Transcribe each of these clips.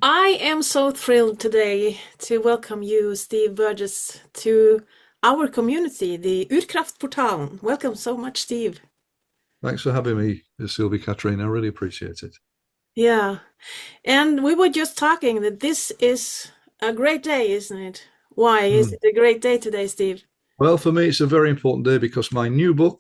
I am so thrilled today to welcome you, Steve Burgess, to our community, the Urkraftportalen. Welcome so much, Steve. Thanks for having me, Sylvie Katrine. I really appreciate it. Yeah, and we were just talking that this is a great day, isn't it? Why is Hmm. it a great day today, Steve? Well, for me, it's a very important day because my new book,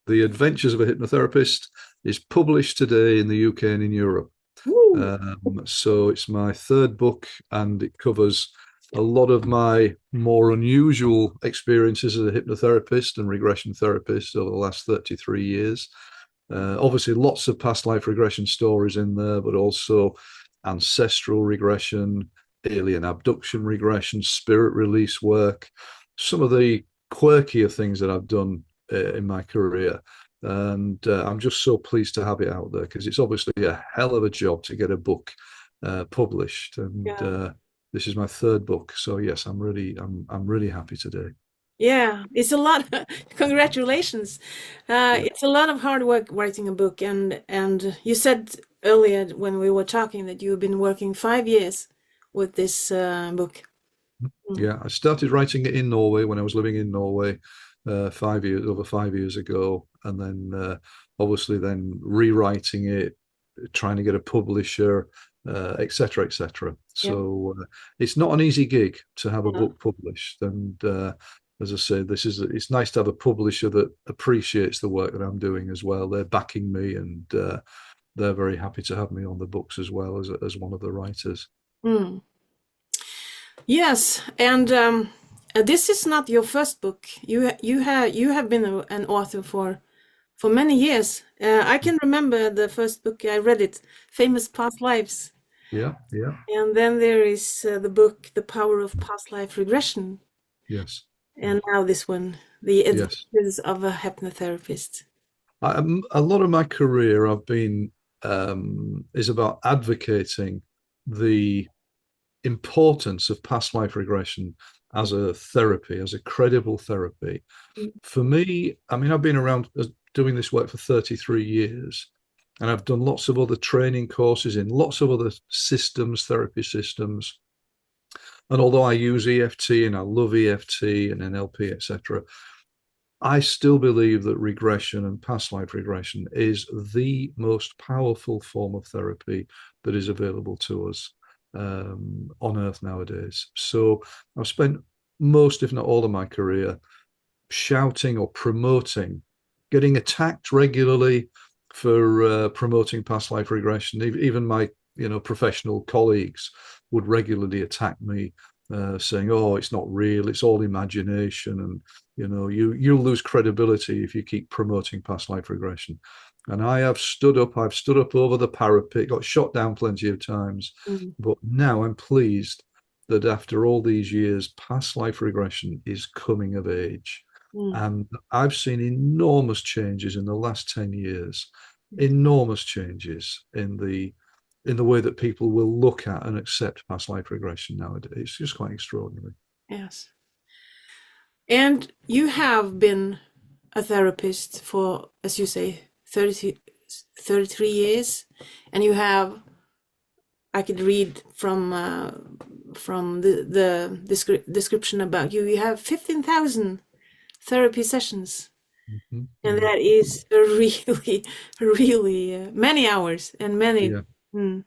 The Adventures of a Hypnotherapist, is published today in the UK and in Europe. Woo! So it's my third book and it covers a lot of my more unusual experiences as a hypnotherapist and regression therapist over the last 33 years. Obviously, lots of past life regression stories in there, but also ancestral regression, alien abduction regression, spirit release work, some of the quirkier things that I've done in my career. And I'm just so pleased to have it out there because it's obviously a hell of a job to get a book published. And Yeah. this is my third book, so yes, I'm really happy today. Yeah, it's a lot. Congratulations. Yeah. It's a lot of hard work writing a book, and you said earlier when we were talking that you've been working 5 years with this book. Mm. Yeah, I started writing it in Norway when I was living in Norway 5 years over 5 years ago, and then obviously then rewriting it, trying to get a publisher, etc., etc. Yeah. So it's not an easy gig to have a Yeah. book published, and as I say, it's nice to have a publisher that appreciates the work that I'm doing as well. They're backing me, and they're very happy to have me on the books as well as one of the writers. Mm. Yes, and this is not your first book. You have been an author for many years. I can remember the first book I read it, Famous Past Lives. Yeah, yeah, And then there is the book, The Power of Past Life Regression. yes, And now this one, The yes. Adventures of a Hypnotherapist. A lot of my career I've been is about advocating the importance of past life regression as a therapy, as a credible therapy. Mm, For me, I mean, I've been around doing this work for 33 years, and I've done lots of other training courses in lots of other systems, therapy systems. And although I use EFT and I love EFT and NLP, etc., I still believe that regression and past life regression is the most powerful form of therapy that is available to us on earth nowadays. So I've spent most, if not all, of my career shouting or promoting, getting attacked regularly for promoting past life regression. Even my professional colleagues would regularly attack me, saying, "Oh, it's not real. It's all imagination," and you lose credibility if you keep promoting past life regression. And I have stood up. I've stood up over the parapet, got shot down plenty of times, mm, but now I'm pleased that after all these years, past life regression is coming of age. mm, And I've seen enormous changes in the last 10 years, mm. enormous changes in the way that people will look at and accept past life regression nowadays. It's just quite extraordinary. Yes. And you have been a therapist for, as you say, 33 years, and you have, I could read from the description about you. You have 15,000 therapy sessions, Mm-hmm. and Yeah. that is a really, really many hours and many. Yeah. Mm,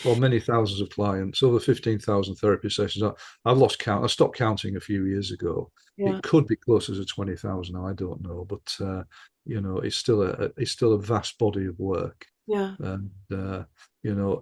Well, many thousands of clients, over 15,000 therapy sessions. I've lost count. I stopped counting a few years ago. yeah, It could be closer to 20,000 now. I don't know, but it's still a vast body of work. yeah. And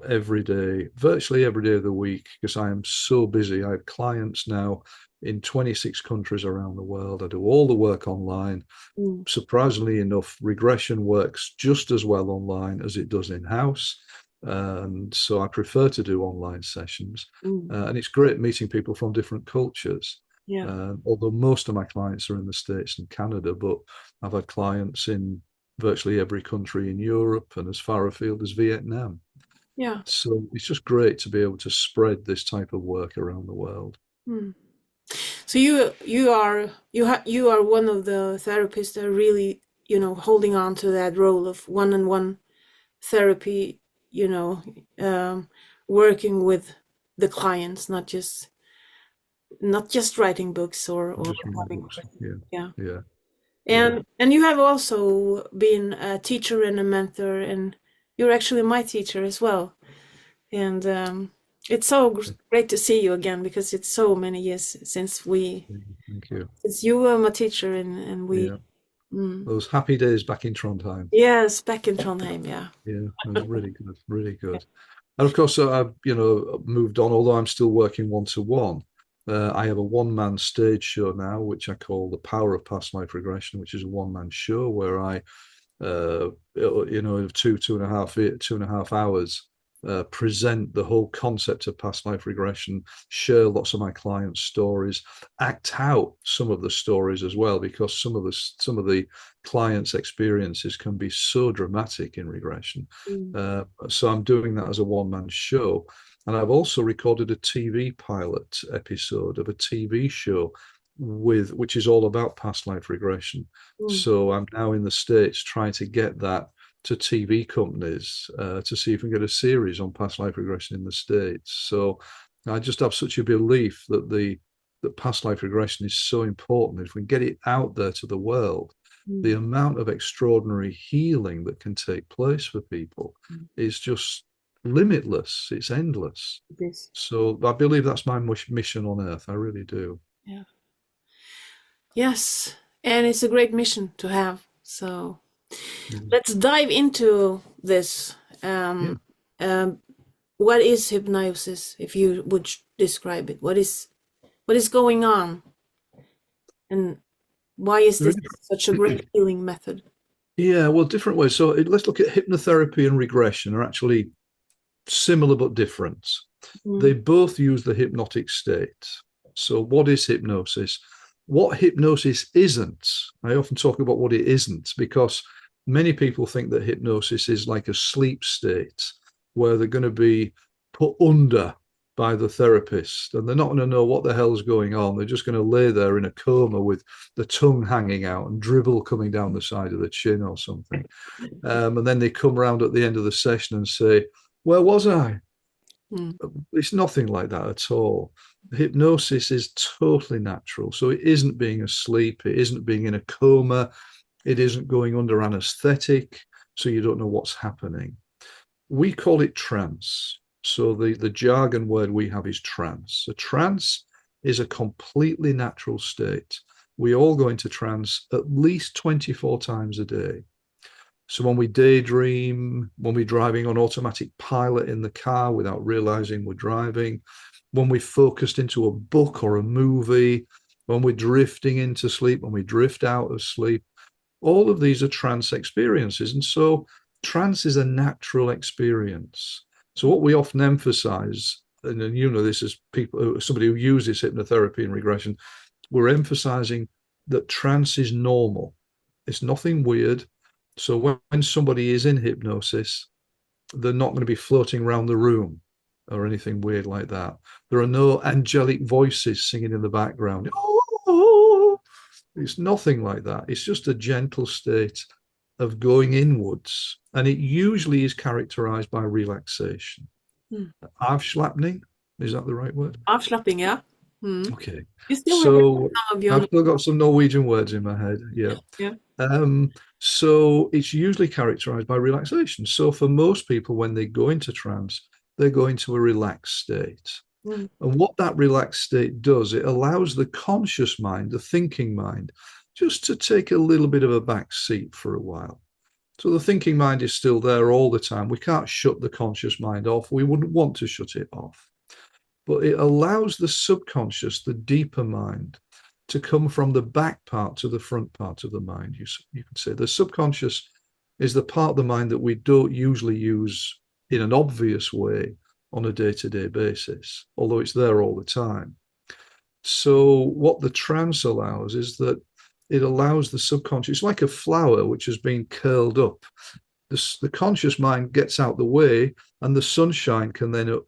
every day, virtually every day of the week, because I am so busy. I have clients now in 26 countries around the world. I do all the work online. Mm, Surprisingly enough, regression works just as well online as it does in house. And so I prefer to do online sessions. mm, And it's great meeting people from different cultures. yeah, Although most of my clients are in the States and Canada, but I've had clients in virtually every country in Europe and as far afield as Vietnam. yeah. So it's just great to be able to spread this type of work around the world. Mm. So you are one of the therapists that are really, holding on to that role of one-on-one therapy, you know, um, working with the clients, not just writing books I'm or just reading having, books. Yeah, yeah. yeah, yeah. And you have also been a teacher and a mentor, and you're actually my teacher as well. And it's so great to see you again because it's so many years Thank you. since you were my teacher and we. Yeah, Mm. those happy days back in Trondheim. Yes, back in Trondheim, yeah. Yeah, it was really good, really good. And of course, I've moved on. Although I'm still working one to one, I have a one-man stage show now, which I call The Power of Past Life Regression, which is a one-man show where I two and a half hours, present the whole concept of past life regression, share lots of my clients' stories, act out some of the stories as well, because some of the clients' experiences can be so dramatic in regression. Mm. So I'm doing that as a one-man show. And I've also recorded a TV pilot episode of a TV show which is all about past life regression. Mm. So I'm now in the States trying to get that to TV companies to see if we can get a series on past life regression in the States. So I just have such a belief that past life regression is so important. If we get it out there to the world, the Mm. amount of extraordinary healing that can take place for people Mm. is just limitless. It's endless. This, So I believe that's my mission on earth. I really do. yeah. Yes, and it's a great mission to have. So Yeah. let's dive into this. Yeah. Um, what is hypnosis, if you would describe it? What is going on, and why is There this is such a great healing method? Yeah, well, different ways. So let's look at hypnotherapy and regression are actually similar but different. They Mm. both use the hypnotic state. So, what is hypnosis? What hypnosis isn't, I often talk about what it isn't because many people think that hypnosis is like a sleep state where they're going to be put under by the therapist and they're not going to know what the hell's going on. They're just going to lay there in a coma with the tongue hanging out and dribble coming down the side of the chin or something. And then they come around at the end of the session and say, where was I? Mm. It's nothing like that at all. Hypnosis is totally natural. So it isn't being asleep, it isn't being in a coma, it isn't going under anesthetic, so you don't know what's happening. We call it trance. So the jargon word we have is trance. A trance is a completely natural state. We all go into trance at least 24 times a day. So when we daydream, when we're driving on automatic pilot in the car without realizing we're driving, when we're focused into a book or a movie, when we're drifting into sleep, when we drift out of sleep, all of these are trance experiences. And so trance is a natural experience. So what we often emphasize, and you know this as people, somebody who uses hypnotherapy and regression, we're emphasizing that trance is normal. It's nothing weird. So when somebody is in hypnosis, they're not going to be floating around the room or anything weird like that. There are no angelic voices singing in the background. Oh, it's nothing like that. It's just a gentle state of going inwards. And it usually is characterized by relaxation. Mm. Avslappning, is that the right word? Avslapping, yeah. Mm. Okay. You still remember So some of your I've still got some Norwegian words in my head. Yeah. yeah. So it's usually characterized by relaxation. So for most people, when they go into trance, they go into a relaxed state. Mm. And what that relaxed state does, it allows the conscious mind, the thinking mind, just to take a little bit of a back seat for a while. So the thinking mind is still there all the time. We can't shut the conscious mind off. We wouldn't want to shut it off. But it allows the subconscious, the deeper mind, to come from the back part to the front part of the mind. You could say the subconscious is the part of the mind that we don't usually use in an obvious way on a day-to-day basis, although it's there all the time. So what the trance allows is that it allows the subconscious, it's like a flower which has been curled up. The conscious mind gets out the way and the sunshine can then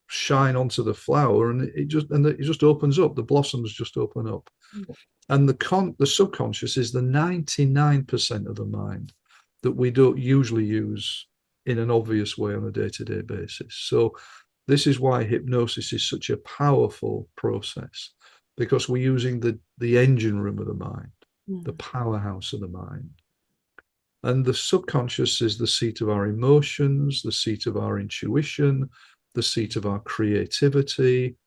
shine onto the flower and it just opens up. The blossoms just open up. And the subconscious is the 99% of the mind that we don't usually use in an obvious way on a day-to-day basis. So This is why hypnosis is such a powerful process, because we're using the engine room of the mind, the Mm. powerhouse of the mind. And the subconscious is the seat of our emotions, the seat of our intuition, the seat of our creativity,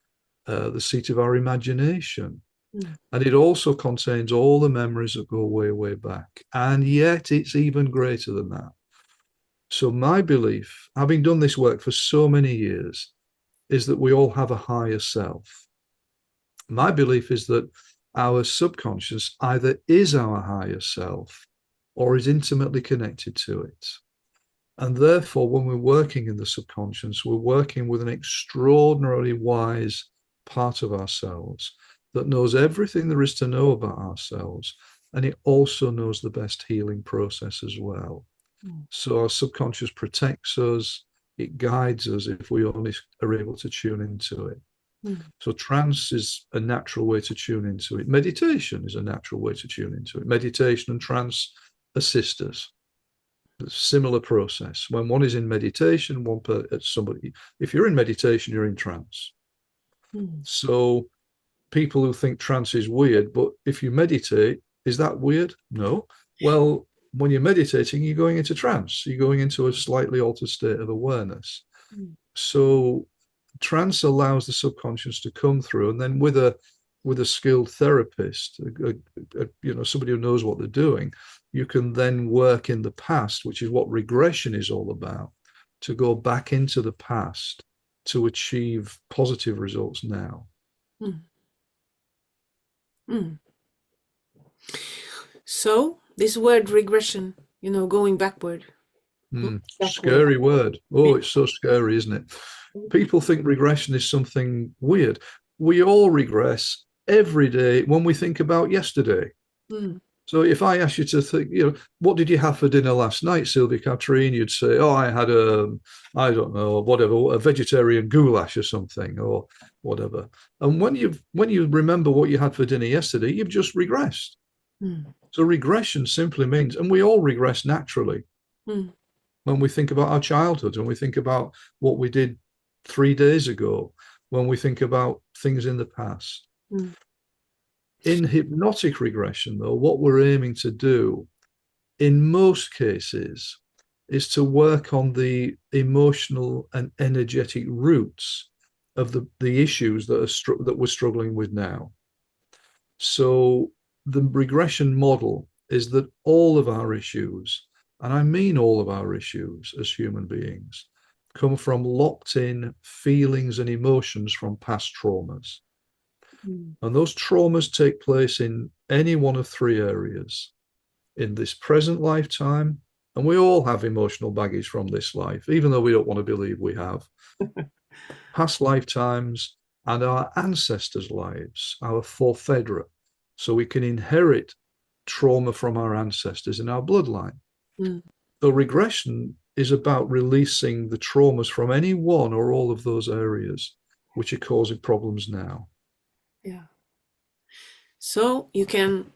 the seat of our imagination. Mm. And it also contains all the memories that go way, way back. And yet it's even greater than that. So, my belief, having done this work for so many years, is that we all have a higher self. My belief is that our subconscious either is our higher self or is intimately connected to it. And therefore, when we're working in the subconscious, we're working with an extraordinarily wise part of ourselves that knows everything there is to know about ourselves. And it also knows the best healing process as well. Mm. So our subconscious protects us, it guides us if we only are able to tune into it. Mm. So trance is a natural way to tune into it. Meditation is a natural way to tune into it. Meditation and trance assist us. Similar process. When one is in meditation, somebody, if you're in meditation, you're in trance. Mm. So people who think trance is weird, but if you meditate, is that weird? No. Well, when you're meditating, you're going into trance. You're going into a slightly altered state of awareness. Mm. So trance allows the subconscious to come through, and then with a skilled therapist, somebody who knows what they're doing, you can then work in the past, which is what regression is all about, to go back into the past to achieve positive results now. Mm. Mm. So, this word regression, going backward, backward. Scary word. Oh, it's so scary, isn't it? People think regression is something weird. We all regress every day when we think about yesterday. Mm. So if I ask you to think, what did you have for dinner last night, Sylvia Catherine? You'd say, oh, I had I don't know, whatever, a vegetarian goulash or something, or whatever. And when you remember what you had for dinner yesterday, you've just regressed. Mm. So regression simply means, and we all regress naturally Mm. when we think about our childhood, when we think about what we did 3 days ago, when we think about things in the past. Mm. In hypnotic regression, though, what we're aiming to do in most cases is to work on the emotional and energetic roots of the issues that we're struggling with now. So the regression model is that all of our issues, and I mean all of our issues as human beings, come from locked in feelings and emotions from past traumas. Mm. And those traumas take place in any one of three areas: in this present lifetime, and we all have emotional baggage from this life, even though we don't want to believe we have, past lifetimes, and our ancestors' lives, our forfedra. So we can inherit trauma from our ancestors in our bloodline. Mm. So regression is about releasing the traumas from any one or all of those areas which are causing problems now. Yeah. So you can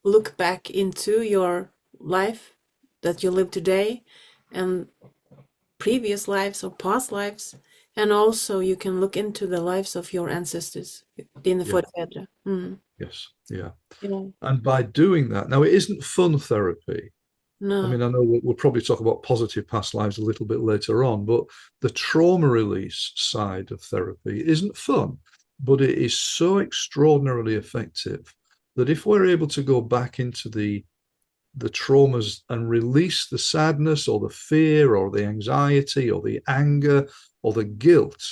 look back into your life that you live today and previous lives or past lives, and also you can look into the lives of your ancestors, dina Yeah. förfäder. Mm. Yes. Yeah. Yeah. And by doing that, now it isn't fun therapy. I No. mean, I know we'll probably talk about positive past lives a little bit later on, but the trauma release side of therapy isn't fun, but it is so extraordinarily effective that if we're able to go back into the traumas and release the sadness or the fear or the anxiety or the anger or the guilt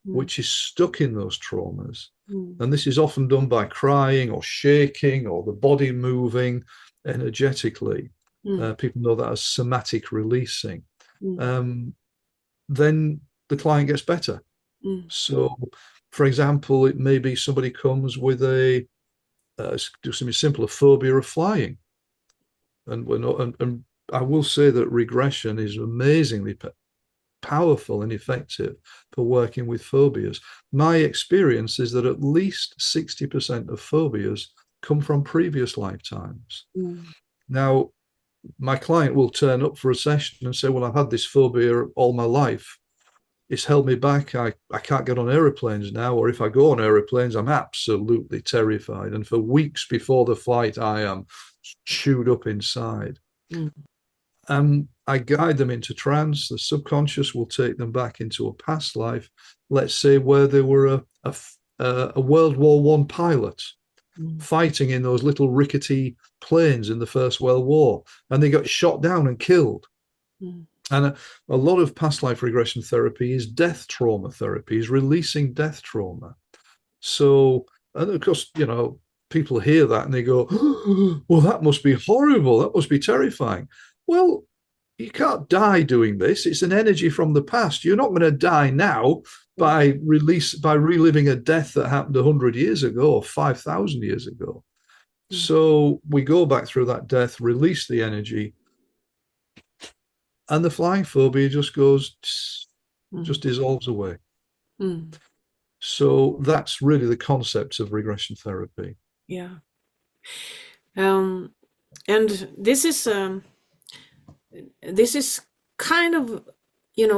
Mm. which is stuck in those traumas. Mm. And this is often done by crying or shaking or the body moving energetically. Mm. People know that as somatic releasing. Mm. Um, then the client gets better. Mm. So, for example, it may be somebody comes with do something simple, a phobia of flying. And we're not, and I will say that regression is amazingly powerful and effective for working with phobias. My experience is that at least 60% of phobias come from previous lifetimes. Mm. Now, my client will turn up for a session and say, well, I've had this phobia all my life. it's held me back. I can't get on aeroplanes now, or if I go on aeroplanes, I'm absolutely terrified. And for weeks before the flight, I am chewed up inside. Mm, And I guide them into trance. The subconscious will take them back into a past life, let's say where they were a World War One pilot mm, fighting in those little rickety planes in the First World War, and they got shot down and killed. mm, And a lot of past life regression therapy is death trauma therapy, is releasing death trauma. So, and of course, people hear that and they go, well, that must be horrible. That must be terrifying. Well, you can't die doing this. It's an energy from the past. You're not going to die now by reliving a death that happened 100 years ago or 5,000 years ago. mm, So we go back through that death, release the energy, and the flying phobia just goes, just mm, dissolves away. mm. So that's really the concept of regression therapy. Yeah. Um, and this is kind of,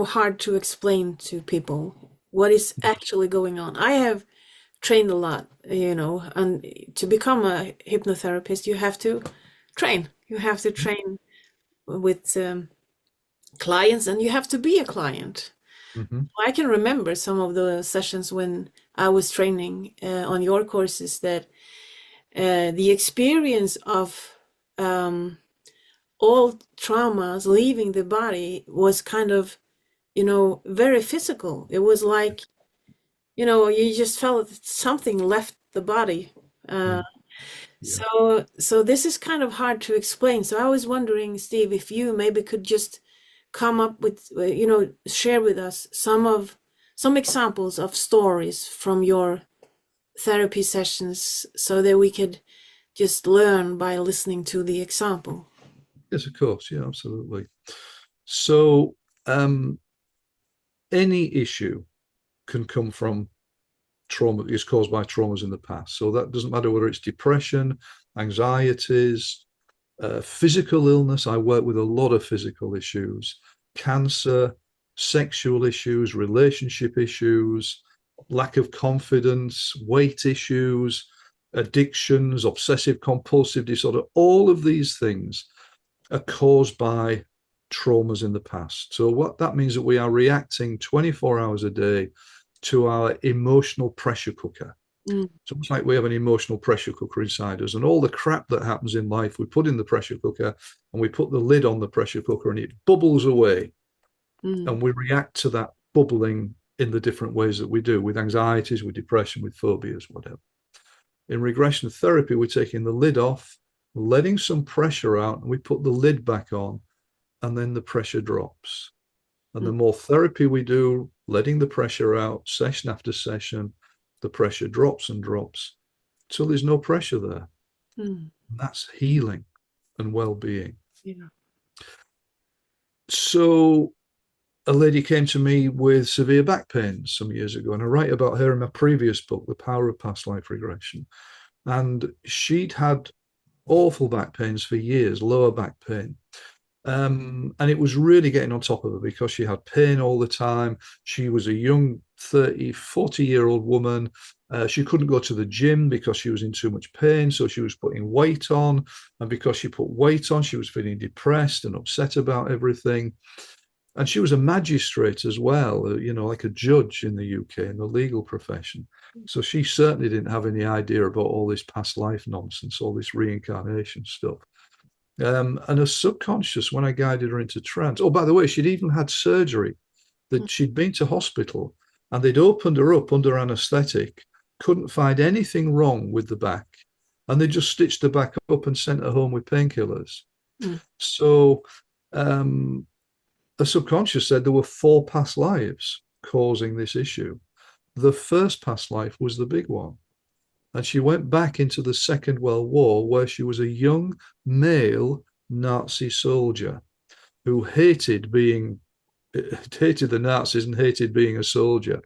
hard to explain to people what is actually going on. I have trained a lot, and to become a hypnotherapist, you have to train. You have to train with clients, and you have to be a client. Mm-hmm. I can remember some of the sessions when I was training on your courses that the experience of um, all traumas leaving the body was kind of, very physical. It was like, you just felt that something left the body. Uh, Mm. Yeah. so this is kind of hard to explain. So I was wondering, Steve, if you maybe could just come up with, share with us some examples of stories from your therapy sessions so that we could just learn by listening to the example. Yes, of course. Yeah, absolutely. So um, any issue can come from trauma is caused by traumas in the past. So that doesn't matter whether it's depression, anxieties, physical illness. I work with a lot of physical issues, cancer, sexual issues, relationship issues, lack of confidence, weight issues, addictions, obsessive compulsive disorder. All of these things are caused by traumas in the past. So what that means that we are reacting 24 hours a day to our emotional pressure cooker. Mm, So it's like we have an emotional pressure cooker inside us, and all the crap that happens in life, we put in the pressure cooker and we put the lid on the pressure cooker and it bubbles away. mm, And we react to that bubbling in the different ways that we do with anxieties, with depression, with phobias, whatever. In regression therapy, we're taking the lid off, letting some pressure out, and we put the lid back on, and then the pressure drops. And mm, the more therapy we do, letting the pressure out, session after session, the pressure drops and drops till there's no pressure there. mm. And that's healing and well-being. Yeah. So a lady came to me with severe back pain some years ago, and I write about her in my previous book, The Power of Past Life Regression. And she'd had awful back pains for years, lower back pain. And it was really getting on top of her because she had pain all the time. She was a young 30, 40-year-old woman. She couldn't go to the gym because she was in too much pain. So she was putting weight on. And because she put weight on, she was feeling depressed and upset about everything. And she was a magistrate as well, like a judge in the UK in the legal profession. So she certainly didn't have any idea about all this past life nonsense, all this reincarnation stuff. And her subconscious, when I guided her into trance, oh, by the way, she'd even had surgery, Mm, that she'd been to hospital and they'd opened her up under anesthetic, couldn't find anything wrong with the back. And they just stitched her back up and sent her home with painkillers. mm, So um, the subconscious said there were 4 past lives causing this issue. The first past life was the big one. And she went back into the Second World War, where she was a young male Nazi soldier who hated the Nazis and hated being a soldier.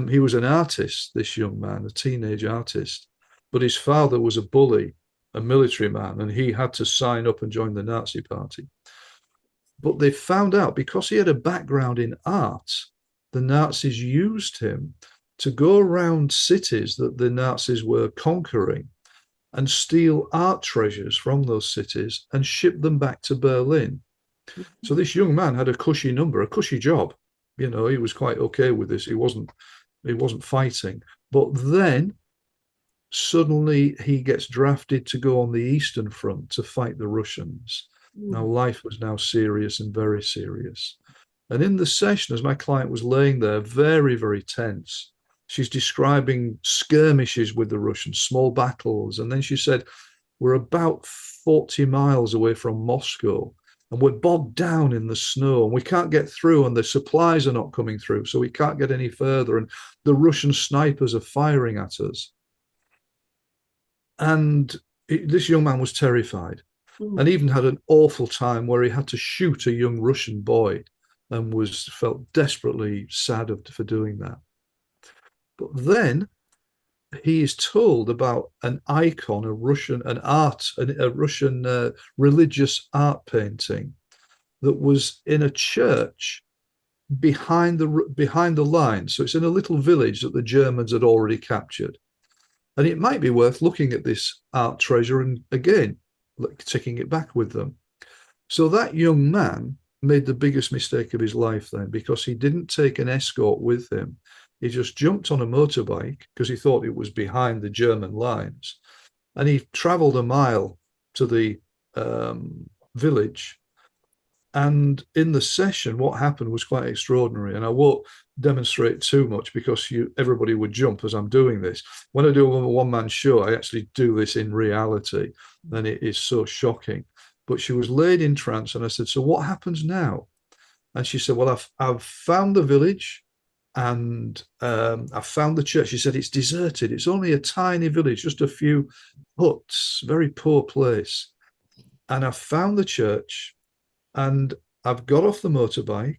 He was an artist, this young man, a teenage artist, but his father was a bully, a military man, and he had to sign up and join the Nazi party. But they found out because he had a background in art the Nazis used him to go around cities that the Nazis were conquering and steal art treasures from those cities and ship them back to Berlin. So this young man had a cushy number, a cushy job. You know, he was quite okay with this. He wasn't fighting. But then suddenly he gets drafted to go on the Eastern Front to fight the Russians. Now Mm. life was now serious and very serious. And in the session, as my client was laying there, very, very tense, she's describing skirmishes with the Russians, small battles. And then she said, we're about 40 miles away from Moscow and we're bogged down in the snow and we can't get through and the supplies are not coming through. So we can't get any further. And the Russian snipers are firing at us. And this young man was terrified and Mm. even had an awful time where he had to shoot a young Russian boy and felt desperately sad for doing that. But then he is told about an icon, a Russian religious art painting that was in a church behind the lines. So it's in a little village that the Germans had already captured. And it might be worth looking at this art treasure and again, taking it back with them. So that young man made the biggest mistake of his life then because he didn't take an escort with him. He just jumped on a motorbike because he thought it was behind the German lines. And he traveled a mile to the village. And in the session, what happened was quite extraordinary. And I won't demonstrate too much because everybody would jump as I'm doing this. When I do a one-man show, I actually do this in reality. And it is so shocking. But she was laid in trance. And I said, so what happens now? And she said, well, I've found the village and I found the church. She said, it's deserted. It's only a tiny village, just a few huts, very poor place. And I found the church and I've got off the motorbike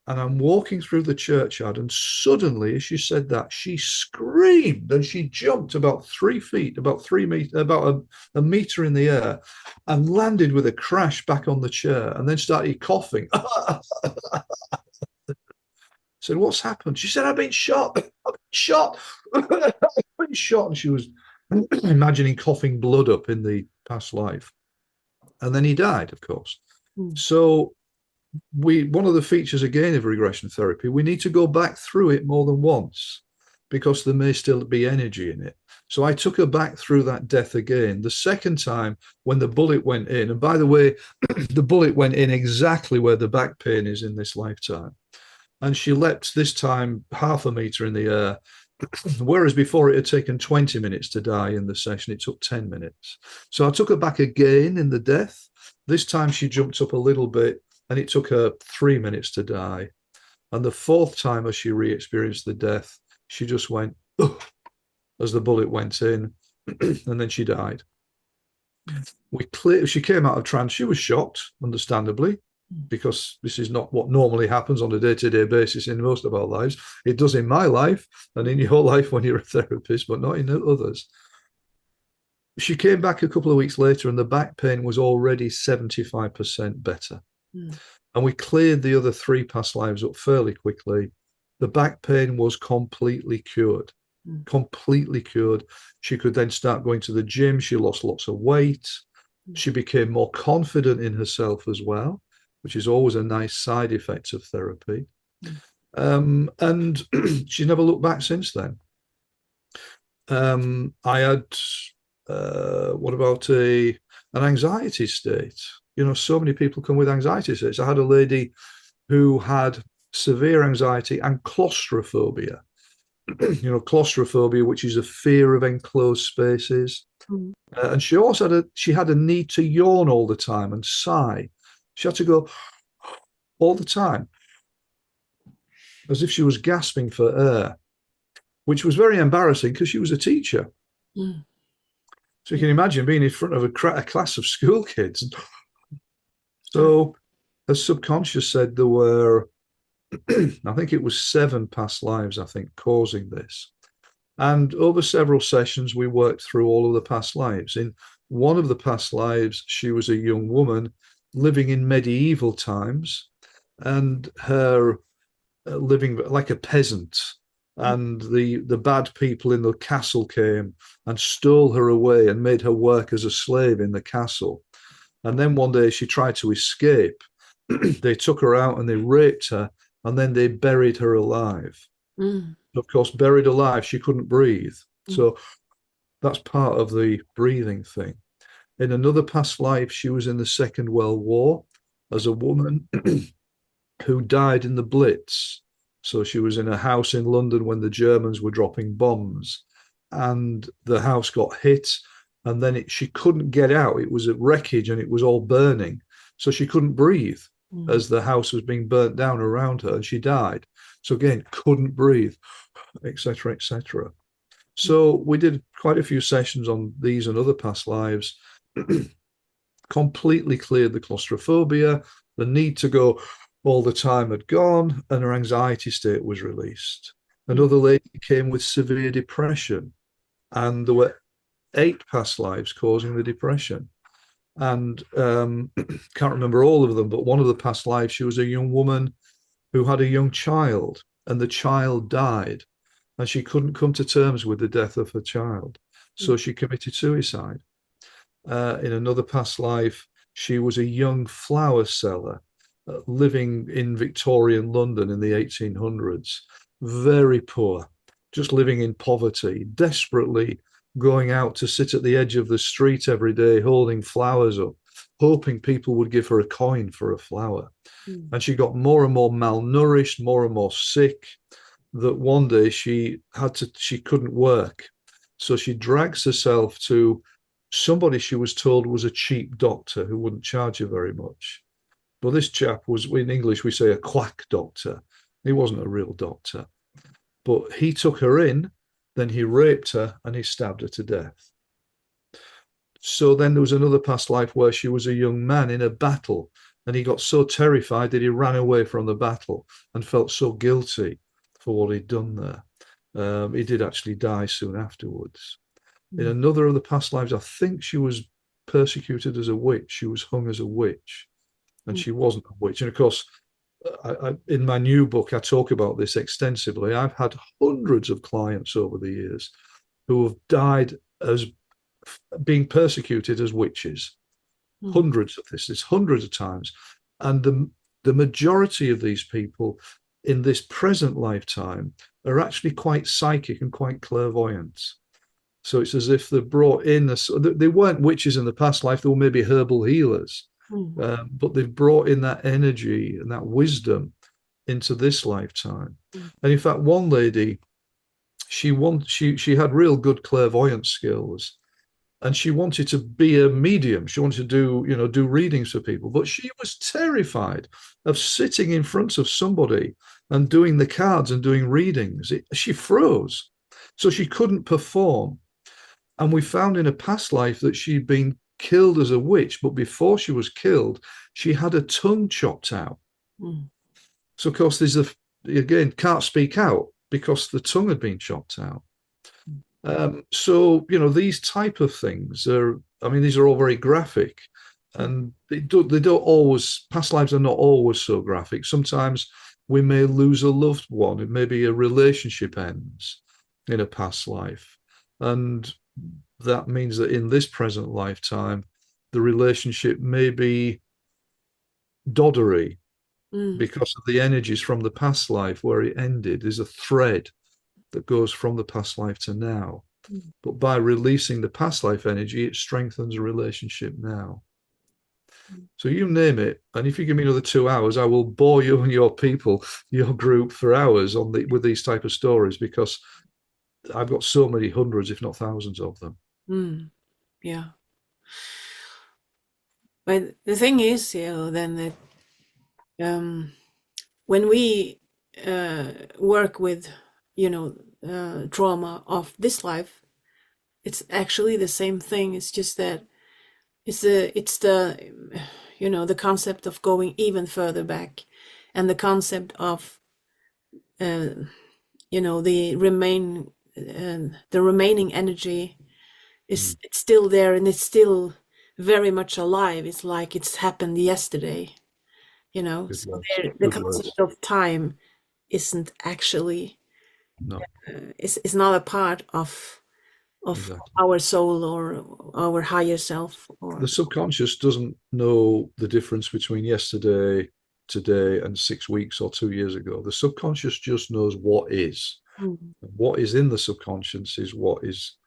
and I'm walking through the churchyard. And suddenly, as she said that, she screamed and she jumped about 3 feet, about 3 meters, about a meter in the air and landed with a crash back on the chair and then started coughing. Said, what's happened? She said, I've been shot. I've been shot. I've been shot. And she was imagining coughing blood up in the past life. And then he died, of course. Mm. So one of the features again of regression therapy, we need to go back through it more than once because there may still be energy in it. So I took her back through that death again. The second time when the bullet went in, and by the way, the bullet went in exactly where the back pain is in this lifetime. And she leapt this time half a meter in the air, whereas before it had taken 20 minutes to die in the session, it took 10 minutes. So I took her back again in the death. This time she jumped up a little bit and it took her 3 minutes to die. And the fourth time as she re-experienced the death, she just went, ugh, as the bullet went in, and then she died. She came out of trance. She was shocked, understandably, because this is not what normally happens on a day-to-day basis in most of our lives. It does in my life and in your life when you're a therapist, but not in others. She came back a couple of weeks later and the back pain was already 75% better. Mm. And we cleared the other 3 past lives up fairly quickly. The back pain was completely cured. Completely cured. She could then start going to the gym. She lost lots of weight. She became more confident in herself as well, which is always a nice side effect of therapy. And she's never looked back since then. I had, what about an anxiety state? You know, so many people come with anxiety states. I had a lady who had severe anxiety and claustrophobia. You know, claustrophobia, which is a fear of enclosed spaces. Mm. And she also had a need to yawn all the time and sigh. She had to go all the time, as if she was gasping for air, which was very embarrassing because she was a teacher. Mm. So you can imagine being in front of a class of school kids. So her subconscious said there were, I think it was 7 past lives, I think, causing this. And over several sessions, we worked through all of the past lives. In one of the past lives, she was a young woman living in medieval times, and her living like a peasant. And the bad people in the castle came and stole her away and made her work as a slave in the castle. And then one day she tried to escape. They took her out and they raped her, and then they buried her alive. Mm. Of course, buried alive, she couldn't breathe. Mm. So that's part of the breathing thing. In another past life, she was in the Second World War as a woman who died in the Blitz. So she was in a house in London when the Germans were dropping bombs, and the house got hit, and then she couldn't get out. It was a wreckage and it was all burning, so she couldn't breathe Mm. as the house was being burnt down around her, and she died. So again, couldn't breathe, etc., etc. So we did quite a few sessions on these and other past lives. Completely cleared the claustrophobia, the need to go all the time had gone, and her anxiety state was released. Mm. Another lady came with severe depression, and there were 8 past lives causing the depression. And can't remember all of them, but one of the past lives, she was a young woman who had a young child, and the child died, and she couldn't come to terms with the death of her child. So Mm. she committed suicide. In another past life, she was a young flower seller living in Victorian London in the 1800s, very poor, just living in poverty, desperately going out to sit at the edge of the street every day, holding flowers up, hoping people would give her a coin for a flower. Mm. And she got more and more malnourished, more and more sick, that one day she couldn't work. So she drags herself to somebody she was told was a cheap doctor who wouldn't charge her very much. But this chap was, in English, we say a quack doctor. He wasn't a real doctor. But he took her in, then he raped her and he stabbed her to death. So then there was another past life where she was a young man in a battle, and he got so terrified that he ran away from the battle and felt so guilty for what he'd done there. He did actually die soon afterwards. In Mm. another of the past lives, I think she was persecuted as a witch. She was hung as a witch, and Mm. she wasn't a witch. And of course, in my new book, I talk about this extensively. I've had hundreds of clients over the years who have died as being persecuted as witches. Mm. Hundreds of this, it's hundreds of times. And the majority of these people in this present lifetime are actually quite psychic and quite clairvoyant. So it's as if they're brought in, they weren't witches in the past life, they were maybe herbal healers, Mm. but they've brought in that energy and that wisdom into this lifetime. Mm. And in fact, one lady, she had real good clairvoyant skills, and she wanted to be a medium. She wanted to do readings for people, but she was terrified of sitting in front of somebody and doing the cards and doing readings. She froze, so she couldn't perform. And we found in a past life that she'd been killed as a witch, but before she was killed, she had her tongue chopped out. Mm. So of course again, can't speak out because the tongue had been chopped out. So these type of things are, I mean, these are all very graphic, Mm. and they don't always, past lives are not always so graphic. Sometimes we may lose a loved one. It may be a relationship ends in a past life, and that means that in this present lifetime, the relationship may be doddery Mm. because of the energies from the past life where it ended. There's a thread that goes from the past life to now. Mm. But by releasing the past life energy, it strengthens a relationship now. So you name it, and if you give me another 2 hours, I will bore you and your people, your group, for hours with these type of stories, because I've got so many hundreds, if not thousands, of them. Mm. Yeah. But the thing is, then that um, when we work with, trauma of this life, it's actually the same thing. It's just that it's the concept of going even further back, and the concept of uh, the remaining energy is Mm. it's still there, and it's still very much alive. It's like it's happened yesterday. Good So words. there, the Good concept words. of time isn't actually No, is not a part of exactly. our soul or our higher self The or subconscious doesn't know the difference between yesterday, today, and 6 weeks or 2 years ago. The subconscious just knows what is. Mm, What is in the subconscious is what is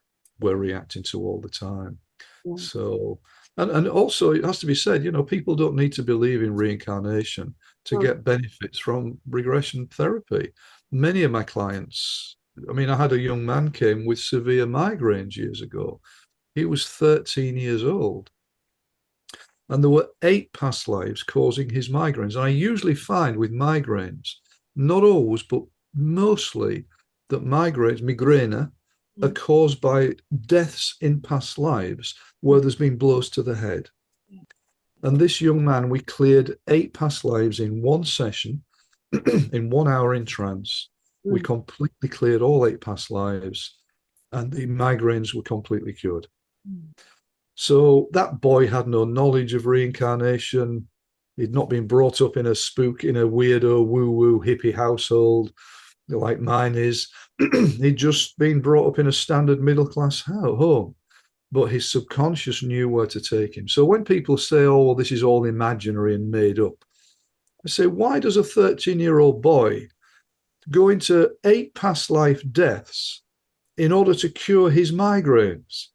we're reacting to all the time. yeah, So, and also it has to be said, people don't need to believe in reincarnation to mm, get benefits from regression therapy. Many of my clients, I mean, I had a young man came with severe migraines years ago. He was 13 years old, and there were 8 past lives causing his migraines. And I usually find with migraines, not always, but mostly, that migraine, are mm, caused by deaths in past lives where there's been blows to the head. And this young man, we cleared 8 past lives in one session, in 1 hour in trance. We mm, completely cleared all 8 past lives, and the migraines were completely cured. mm, So that boy had no knowledge of reincarnation. He'd not been brought up in a weirdo, woo woo hippie household like mine is. He'd just been brought up in a standard middle class home, but his subconscious knew where to take him. So when people say, oh, well, this is all imaginary and made up, I say, why does a 13-year-old boy go into 8 past life deaths in order to cure his migraines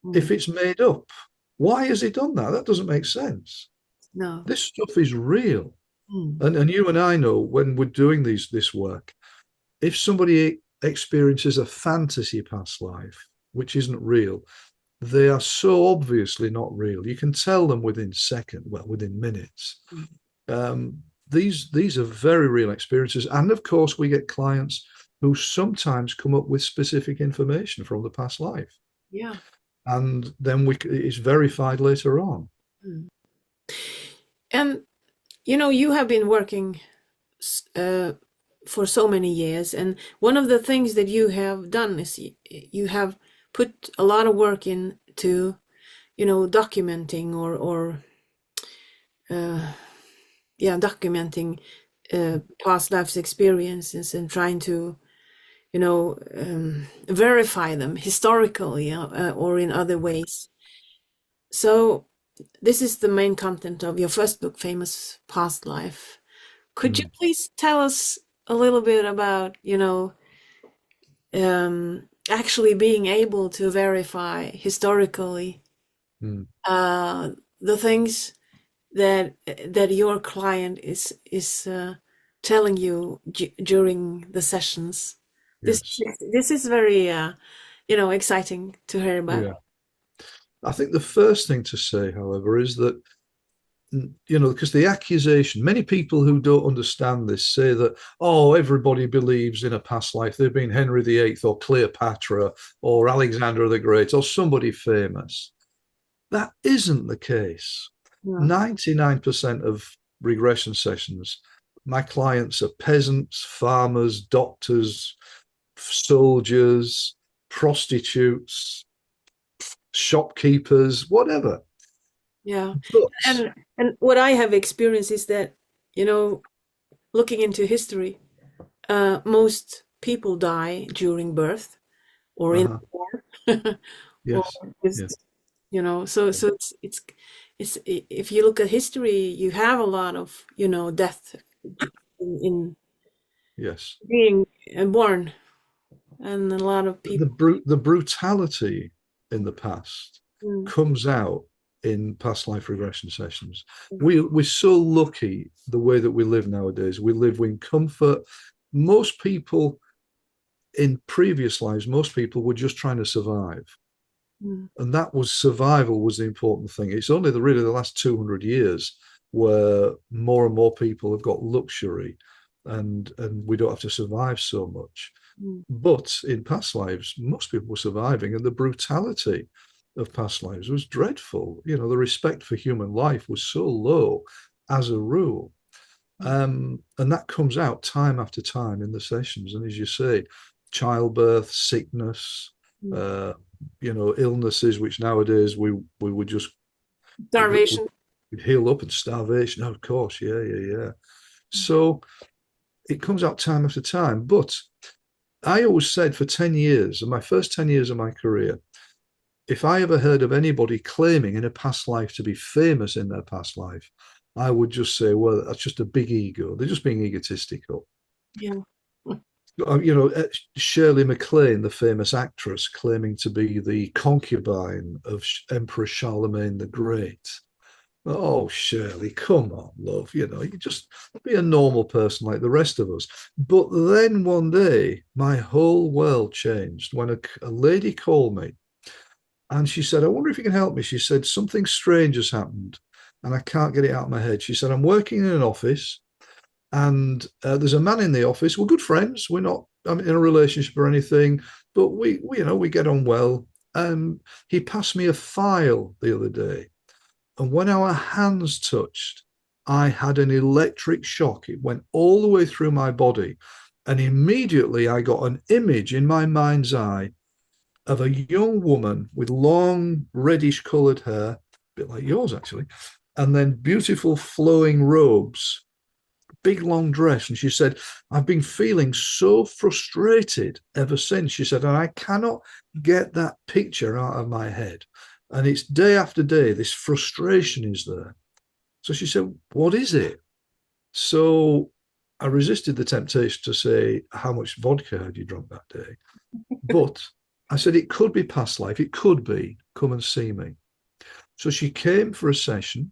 mm. if it's made up? Why has he done that? That doesn't make sense. No. This stuff is real. Mm, And you and I know when we're doing this work, if somebody experiences a fantasy past life, which isn't real, they are so obviously not real. You can tell them within minutes. mm. Um, these are very real experiences. And of course, we get clients who sometimes come up with specific information from the past life. Yeah. And then it's verified later on. Mm. And you have been working uh, for so many years, and one of the things that you have done is you have put a lot of work into, documenting or uh, yeah, documenting past lives experiences and trying to, verify them historically or in other ways. So this is the main content of your first book, Famous Past Life. Could you Mm, please tell us a little bit about, actually being able to verify historically mm, uh, the things that your client is telling you during the sessions? This yes. this is very exciting to hear about. Yeah. I think the first thing to say, however, is that, because the accusation, many people who don't understand this say that, oh, everybody believes in a past life. They've been Henry VIII or Cleopatra or Alexander the Great or somebody famous. That isn't the case. Yeah. 99% of regression sessions, my clients are peasants, farmers, doctors, soldiers, prostitutes, shopkeepers, whatever. Yeah. But And what I have experienced is that, you know, looking into history, most people die during birth or in uh-huh, war, or yes, yeah, just, so it's if you look at history, you have a lot of, death in yes. being born, and a lot of people. The brutality in the past Mm, comes out in past life regression sessions. We're so lucky the way that we live nowadays. We live in comfort. Most people in previous lives, most people were just trying to survive. mm, And that was survival was the important thing. It's only really the last 200 years where more and more people have got luxury and we don't have to survive so much. mm, But in past lives, most people were surviving, and the brutality of past lives was dreadful. The respect for human life was so low as a rule. mm, And that comes out time after time in the sessions. And as you say, childbirth, sickness, mm. uh, illnesses, which nowadays we would just Starvation. we'd heal up, and starvation. Oh, of course, yeah, yeah, yeah. So it comes out time after time. But I always said for 10 years, in my first 10 years of my career, if I ever heard of anybody claiming in a past life to be famous in their past life, I would just say, well, that's just a big ego. They're just being egotistical. Yeah. You know, Shirley MacLaine, the famous actress, claiming to be the concubine of Emperor Charlemagne the Great. Oh, Shirley, come on, love. You know, you just be a normal person like the rest of us. But then one day, my whole world changed when a lady called me and she said, I wonder if you can help me. She said, something strange has happened and I can't get it out of my head. She said, I'm working in an office and there's a man in the office. We're good friends. We're not in a relationship or anything, but we get on well. He passed me a file the other day. And when our hands touched, I had an electric shock. It went all the way through my body. And immediately I got an image in my mind's eye of a young woman with long reddish colored hair, a bit like yours actually, and then beautiful flowing robes, big long dress. And she said, I've been feeling so frustrated ever since. She said, and I cannot get that picture out of my head. And it's day after day, this frustration is there. So she said, what is it? So I resisted the temptation to say, how much vodka had you drunk that day? But I said, it could be past life. It could be. Come and see me. So she came for a session.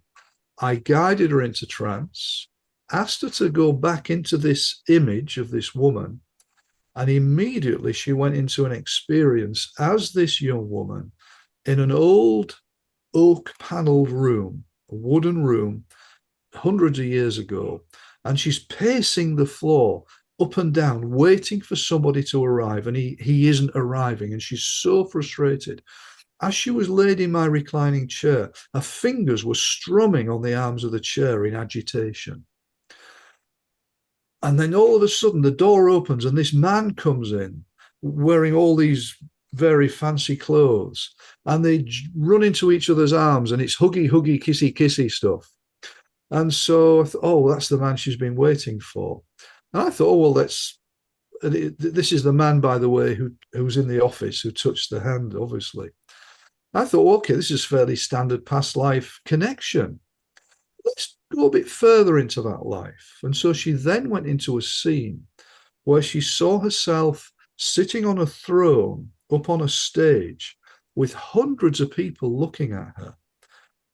I guided her into trance, asked her to go back into this image of this woman. And immediately she went into an experience as this young woman in an old oak paneled room, a wooden room, hundreds of years ago. And she's pacing the floor up and down, waiting for somebody to arrive. And he isn't arriving. And she's so frustrated. As she was laid in my reclining chair, her fingers were strumming on the arms of the chair in agitation. And then all of a sudden, the door opens and this man comes in wearing all these very fancy clothes. And they run into each other's arms and it's huggy, huggy, kissy, kissy stuff. And so I thought, oh, that's the man she's been waiting for. And I thought, oh, well, this is the man, by the way, who was in the office who touched the hand, obviously. I thought, okay, this is fairly standard past life connection. Let's go a bit further into that life. And so she then went into a scene where she saw herself sitting on a throne up on a stage with hundreds of people looking at her.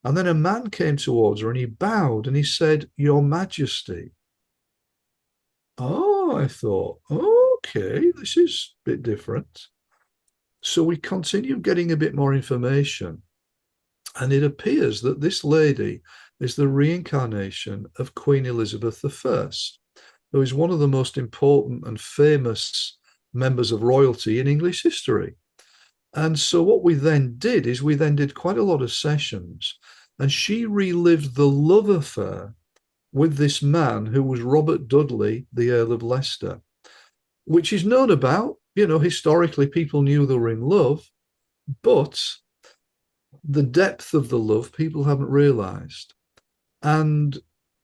And then a man came towards her and he bowed and he said, Your Majesty. Oh, I thought, okay, this is a bit different. So we continued getting a bit more information. And it appears that this lady is the reincarnation of Queen Elizabeth I, who is one of the most important and famous members of royalty in English history. And so what we then did is we then did quite a lot of sessions, and she relived the love affair with this man who was Robert Dudley, the Earl of Leicester, which is known about. You know, historically, people knew they were in love, but the depth of the love people haven't realized. And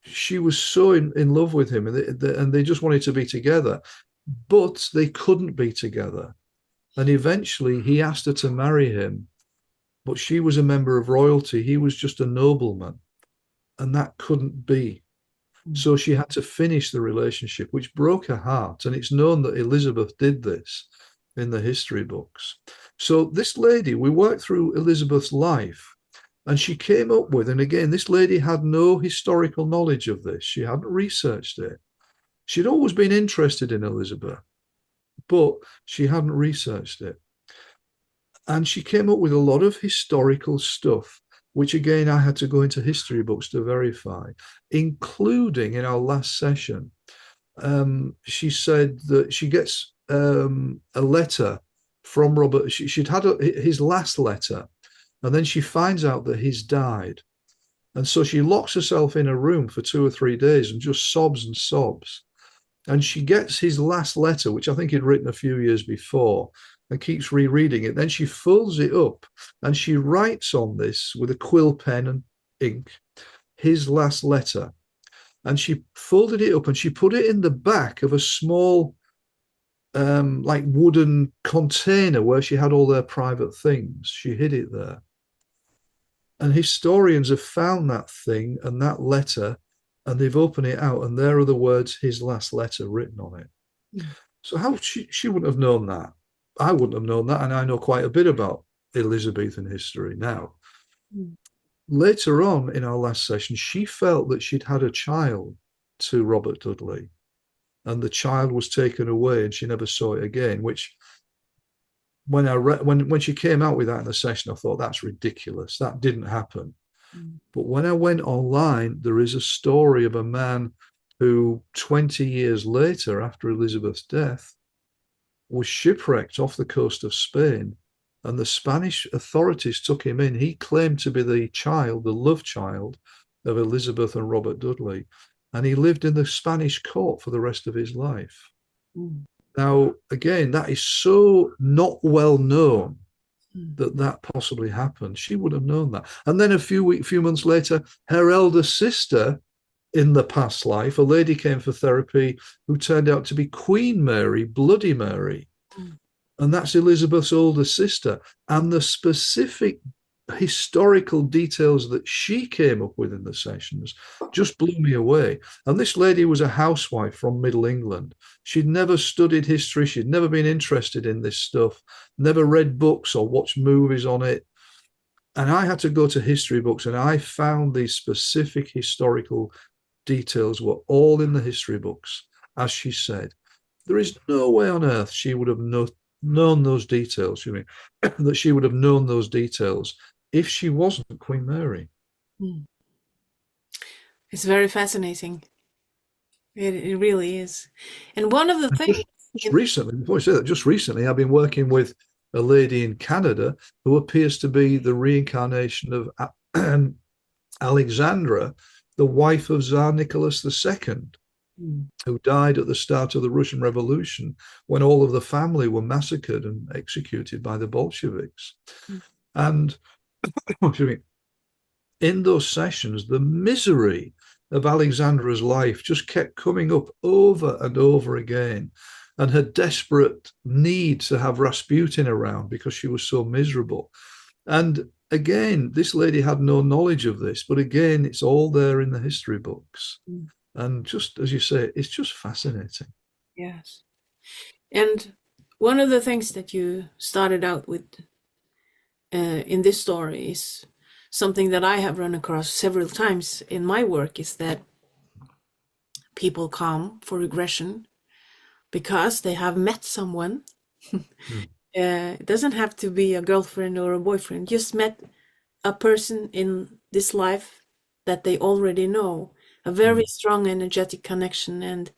she was so in love with him, and they just wanted to be together, but they couldn't be together. And eventually he asked her to marry him, but she was a member of royalty. He was just a nobleman, and that couldn't be. So she had to finish the relationship, which broke her heart. And it's known that Elizabeth did this in the history books. So this lady, we worked through Elizabeth's life, and she came up with, and again, this lady had no historical knowledge of this. She hadn't researched it. She'd always been interested in Elizabeth, but she hadn't researched it. And she came up with a lot of historical stuff, which again, I had to go into history books to verify, including in our last session. She said that she gets a letter from Robert. She'd had his last letter, and then she finds out that he's died. And so she locks herself in a room for 2 or 3 days and just sobs and sobs. And she gets his last letter, which I think he'd written a few years before, and keeps rereading it. Then she folds it up and she writes on this with a quill pen and ink his last letter. and she folded it up and she put it in the back of a small like wooden container where she had all their private things. She hid it there. And historians have found that thing and that letter, and they've opened it out, and there are the words, his last letter, written on it. Mm. So how she wouldn't have known that. I wouldn't have known that, and I know quite a bit about Elizabethan history now. Mm. Later on in our last session, she felt that she'd had a child to Robert Dudley, and the child was taken away, and she never saw it again. Which, when she came out with that in the session, I thought that's ridiculous. That didn't happen. Mm. But when I went online, there is a story of a man who, 20 years later, after Elizabeth's death, was shipwrecked off the coast of Spain, and the Spanish authorities took him in. He claimed to be the child, the love child of Elizabeth and Robert Dudley, and he lived in the Spanish court for the rest of his life. Mm. Now, again, that is so not well known Mm. that that possibly happened. She would have known that. And then a few months later, her elder sister in the past life, a lady came for therapy who turned out to be Queen Mary, Bloody Mary. Mm. And that's Elizabeth's older sister. And the specific historical details that she came up with in the sessions just blew me away. And this lady was a housewife from Middle England. She'd never studied history. She'd never been interested in this stuff, never read books or watched movies on it. And I had to go to history books, and I found these specific historical details were all in the history books, as she said. There is no way on earth she would have known those details. You mean that she would have known those details if she wasn't Queen Mary? Mm. It's very fascinating. It really is. And one of the And things just in, recently, before I say that, just recently, I've been working with a lady in Canada who appears to be the reincarnation of Alexandra, the wife of Tsar Nicholas II, Mm. who died at the start of the Russian Revolution when all of the family were massacred and executed by the Bolsheviks. Mm. And in those sessions, the misery of Alexandra's life just kept coming up over and over again. And her desperate need to have Rasputin around because she was so miserable. And again, this lady had no knowledge of this, but again, it's all there in the history books. Mm. And just as you say, it's just fascinating. Yes. And one of the things that you started out with in this story is something that I have run across several times in my work is that people come for regression because they have met someone. Mm. It doesn't have to be a girlfriend or a boyfriend, just met a person in this life that they already know, a very Mm. strong energetic connection, and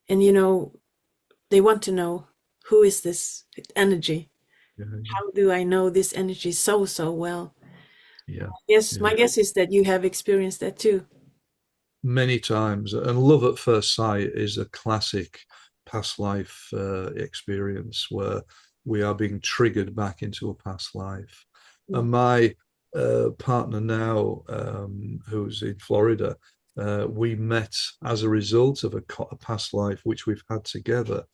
you know, they want to know who is this energy? Yeah, How do I know this energy so well? yeah, Yes, yeah. my guess is that you have experienced that too. Many times. And love at first sight is a classic past life experience where we are being triggered back into a past life. Mm. And my partner now, who's in Florida, we met as a result of a past life which we've had together,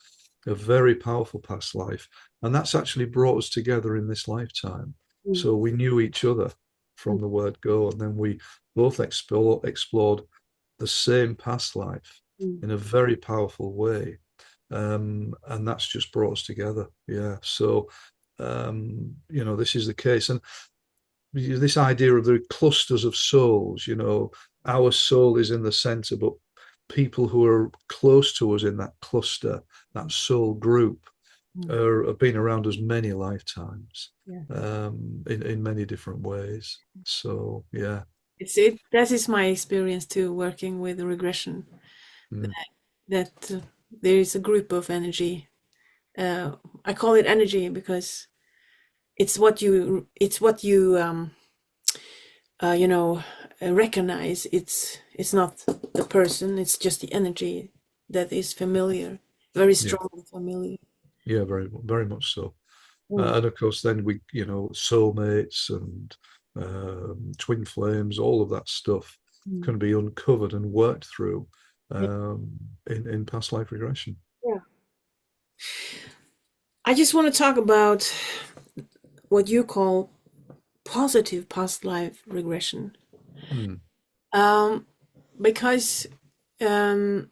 a very powerful past life. And that's actually brought us together in this lifetime. Mm. So we knew each other Mm. from the word go, and then we both explored the same past life Mm. in a very powerful way. And that's just brought us together. Yeah. So, this is the case. And this idea of the clusters of souls, our soul is in the center, but people who are close to us in that cluster, that soul group, Mm. have been around us many lifetimes, Yeah. in many different ways. So, yeah. That is my experience too, working with regression. Mm. That there is a group of energy. I call it energy because it's what you recognize. It's not the person. It's just the energy that is familiar, very Yeah. strongly familiar. Yeah, very, very much so. Mm. And of course, then soulmates and twin flames, all of that stuff. Mm. can be uncovered and worked through Yeah. in past life regression. Yeah. I just want to talk about what you call positive past life regression. Mm, Um, because um,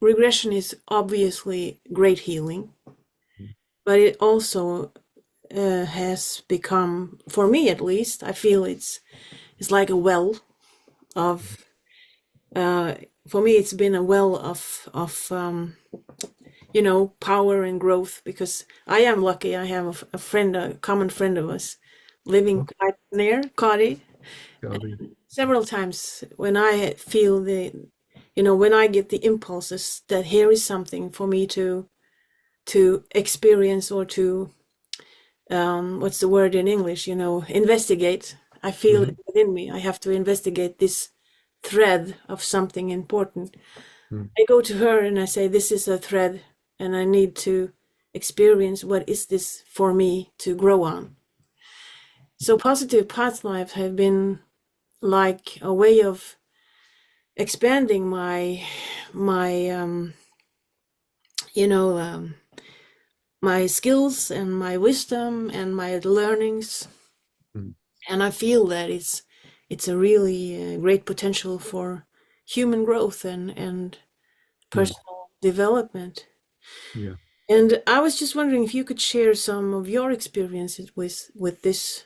regression is obviously great healing, mm, but it also has become, for me at least, I feel it's like a well of. Uh, for me, it's been a well of power and growth because I am lucky. I have a friend, a common friend of us, living okay, quite near Kari. got it. Several times when I feel when I get the impulses that here is something for me to experience or to what's the word in English? Investigate. I feel it Mm-hmm. within me. I have to investigate this thread of something important. Mm, I go to her and I say, this is a thread, and I need to experience what is this for me to grow on. So positive past lives have been like a way of expanding my you know um, my skills and my wisdom and my learnings, mm, and I feel that it's a really great potential for human growth and mm, personal development. yeah. And I was just wondering if you could share some of your experiences with this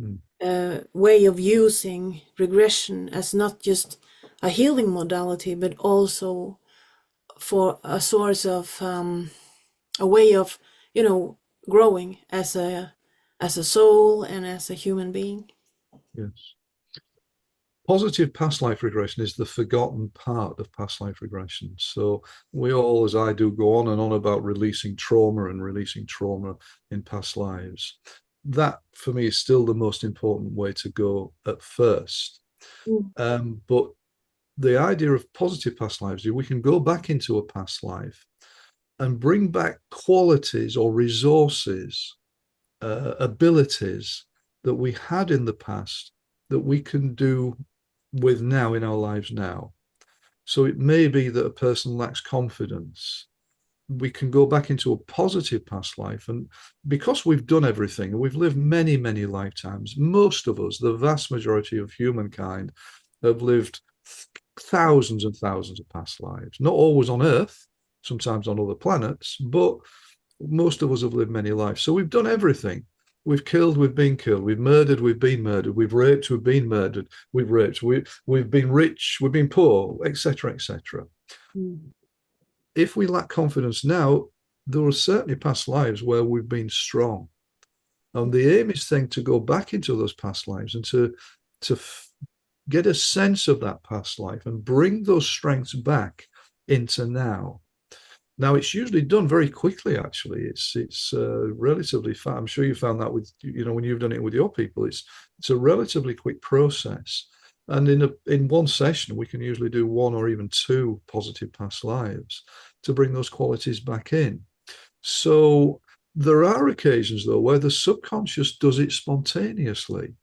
Mm, way of using regression as not just a healing modality, but also for a source of a way of growing as a soul and as a human being. yes. Positive past life regression is the forgotten part of past life regression. So we all, as I do, go on and on about releasing trauma and releasing trauma in past lives. That, for me, is still the most important way to go at first. Mm. But the idea of positive past lives is we can go back into a past life and bring back qualities or resources, abilities that we had in the past that we can do with now in our lives now. So it may be that a person lacks confidence. We can go back into a positive past life. And because we've done everything and we've lived many, many lifetimes, most of us, the vast majority of humankind, have lived thousands and thousands of past lives, not always on Earth, sometimes on other planets, but most of us have lived many lives. So we've done everything. We've killed, we've been killed. We've murdered, we've been murdered. We've raped, we've been murdered. We've raped. We've been rich, we've been poor, etc., etc. Mm. If we lack confidence now, there are certainly past lives where we've been strong. And the aim is then to go back into those past lives and to get a sense of that past life and bring those strengths back into now. Now it's usually done very quickly. Actually, it's relatively fast. I'm sure you found that with when you've done it with your people. It's a relatively quick process, and in one session we can usually do one or even two positive past lives to bring those qualities back in. So there are occasions though where the subconscious does it spontaneously.